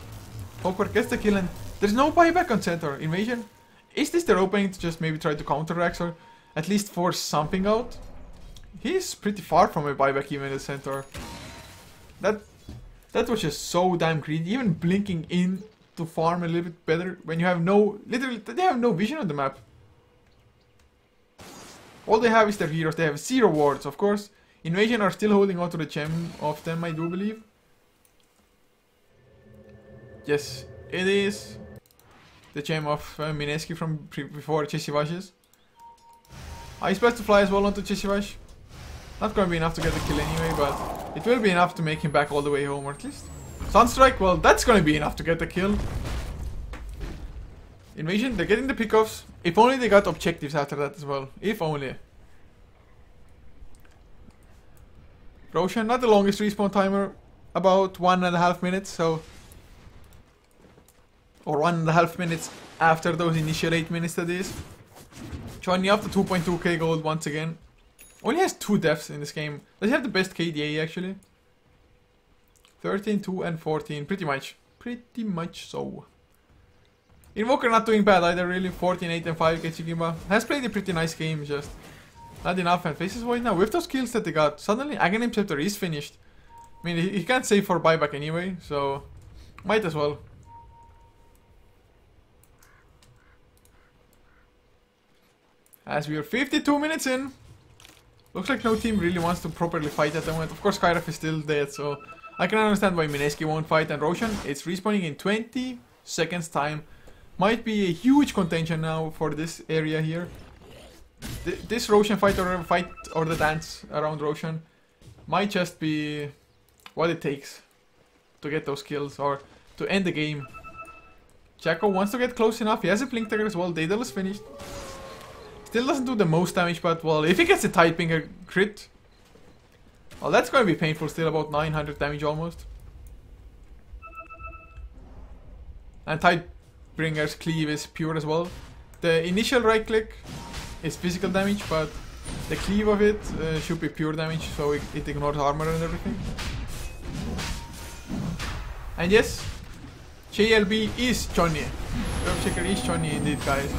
Speaker 1: Poker gets the kill, and there's no buyback on center. Invasion, is this their opening to just maybe try to counter Rax or at least force something out? He's pretty far from a buyback even in the center. That was just so damn greedy. Even blinking in to farm a little bit better when you have no, literally, they have no vision on the map. All they have is their heroes. They have 0 wards, of course. Invasion are still holding on to the gem of them, I do believe. Yes, it is the gem of Mineski from before Chesivash. Ice Blast to fly as well onto Chesivash. Not gonna be enough to get the kill anyway, but it will be enough to make him back all the way home, or at least. Sunstrike, well, that's gonna be enough to get the kill. Invasion, they're getting the pickoffs. If only they got objectives after that as well. If only. Roshan, not the longest respawn timer. About 1.5 minutes, so... Or 1.5 minutes after those initial 8 minutes that is. Johnny up to 2.2k gold once again. Only has 2 deaths in this game. Does he have the best KDA actually? 13, 2 and 14. Pretty much. Pretty much so. Invoker not doing bad either really. 14, 8 and 5 Kechigima. Has played a pretty nice game, just not enough, and faces void now. With those kills that they got, suddenly Aghanim Scepter is finished. I mean, he can't save for buyback anyway, so might as well. As we are 52 minutes in. Looks like no team really wants to properly fight at the moment. Of course, Skyraf is still dead, so I can understand why Mineski won't fight. And Roshan, it's respawning in 20 seconds time. Might be a huge contention now for this area here. This Roshan fight or the dance around Roshan might just be what it takes to get those kills or to end the game. Jacko wants to get close enough. He has a blink dagger as well. jDL is finished. Still doesn't do the most damage, but well, if he gets a Tidebringer crit, well, that's going to be painful still, about 900 damage almost. And Tidebringer's cleave is pure as well. The initial right click is physical damage, but the cleave of it should be pure damage, so it ignores armor and everything. And yes, JLB is Johnny. Earthshaker is Johnny indeed, guys.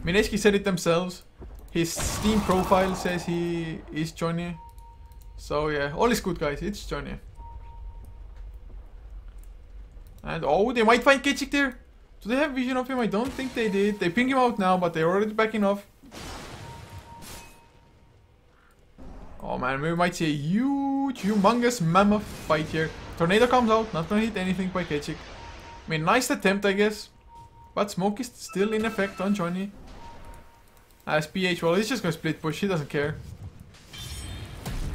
Speaker 1: Mineski said it themselves. His Steam profile says he is Johnny. So yeah, all is good, guys. It's Johnny. And oh, they might find Ketchik there. Do they have vision of him? I don't think they did. They ping him out now, but they're already backing off. Oh man, we might see a huge, humongous mammoth fight here. Tornado comes out, not gonna hit anything by Ketchik. I mean, nice attempt, I guess. But smoke is still in effect on Johnny. As PH, well, he's just gonna split push, he doesn't care.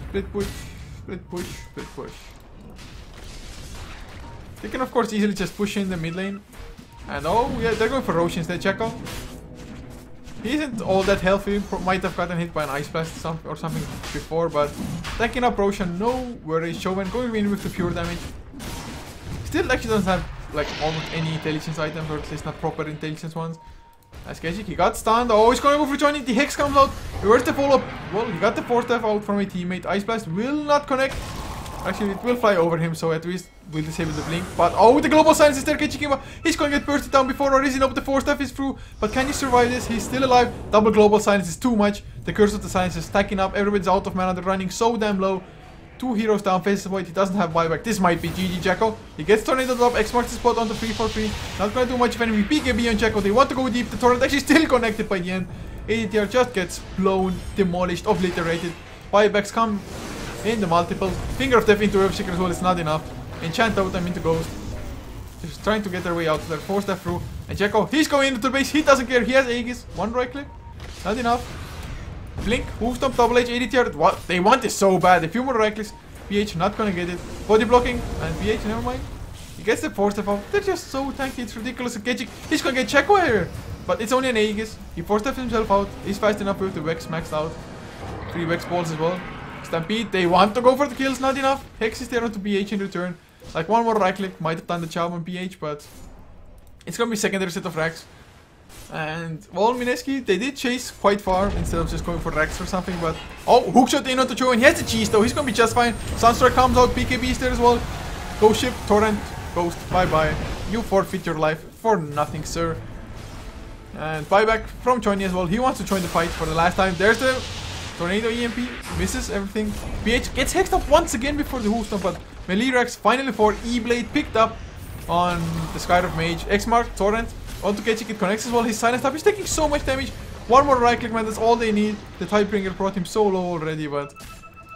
Speaker 1: Split push, split push, split push. They can of course easily just push in the mid lane. And oh yeah, they're going for Rosh instead, Jacko. He isn't all that healthy, might have gotten hit by an Ice Blast or something before, but tanking up Roshan, no worries. Chauvin going in with the pure damage. Still actually doesn't have like almost any intelligence items, or at least not proper intelligence ones. As Ketchik, he got stunned. Oh, he's gonna go for Johnny. The Hex comes out. Where's the follow-up? Well, he got the 4th death out from a teammate. Ice Blast will not connect. Actually, it will fly over him, so at least we'll disable the blink. But oh, the global silence is there. Ketchik, he's gonna get bursted down before Arisen up. The 4th death is through. But can you survive this? He's still alive. Double global silence is too much. The curse of the silence is stacking up. Everybody's out of mana. They're running so damn low. 2 heroes down, faces void, he doesn't have buyback. This might be GG Jacko. He gets tornadoed up, X marks the spot on the 3-4-3. Not gonna do much of anything. BKB on Jacko. They want to go deep. The tornado actually still connected by the end. ADTR just gets blown, demolished, obliterated. Buybacks come in the multiple. Finger of Death into Earthshaker as well, it's not enough. Enchant out them into Ghost. Just trying to get their way out of there, force that through. And Jacko, he's going into the base, he doesn't care, he has Aegis. One right click, not enough. Blink, Hoof Stomp, Double H, ADTR. What? They want this so bad. A few more right clicks. PH not gonna get it. Body blocking, and PH, never mind. He gets the force step out. They're just so tanky, it's ridiculous. He's gonna get Jacko here. But it's only an Aegis. He force steps himself out. He's fast enough with the Vex maxed out. 3 Vex balls as well. Stampede, they want to go for the kills, not enough. Hex is there onto PH in return. Like one more right click might have done the job on PH, but it's gonna be secondary set of racks. And well, Mineski, they did chase quite far instead of just going for racks or something, but oh, hookshot in onto Joe, and he has the cheese though, he's gonna be just fine. Sunstrike comes out, BKB is there as well. Ghost ship, Torrent, Ghost, bye bye. You forfeit your life for nothing, sir. And buyback from Johnny as well. He wants to join the fight for the last time. There's the Tornado EMP, misses everything. PH gets hexed up once again before the Hoostomp, but melee racks finally for E-Blade picked up on the Skyrift Mage. X-Mark, Torrent, onto Ketchik, it connects as well. His silence up, he's taking so much damage. One more right click, man, that's all they need. The Tidebringer brought him so low already, but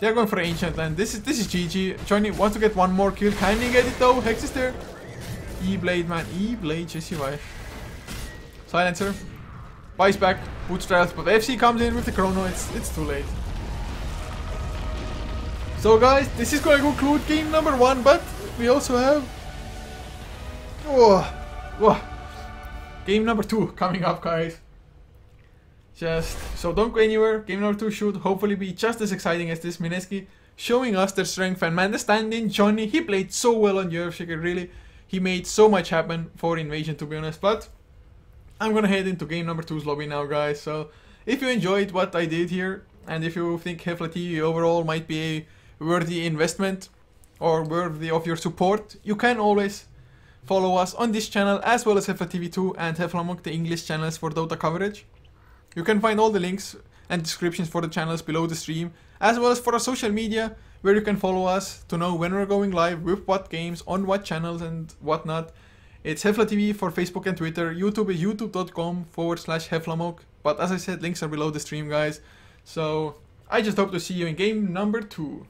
Speaker 1: they're going for Ancient, and this is GG. Johnny wants to get one more kill. Can he get it though? Hex is there. E-Blade, man, E-Blade, JCY. Silencer. Buys back, boots trials, but FC comes in with the chrono, it's too late. So guys, this is going to conclude game number 1, but we also have game number 2 coming up, guys. So don't go anywhere. Game number 2 should hopefully be just as exciting as this. Mineski showing us their strength, and man, the stand-in Johnny, he played so well on the Earthshaker, really. He made so much happen for Invasion, to be honest, but I'm gonna head into game number 2's lobby now, guys. So if you enjoyed what I did here, and if you think HeflaTV overall might be a worthy investment or worthy of your support, you can always follow us on this channel as well as HeflaTV 2 and HeflaMook, the English channels for Dota coverage. You can find all the links and descriptions for the channels below the stream, as well as for our social media, where you can follow us to know when we're going live, with what games, on what channels and whatnot. It's HeflaTV for Facebook and Twitter. YouTube is youtube.com/HeflaMook. But as I said, links are below the stream, guys. So I just hope to see you in game number 2.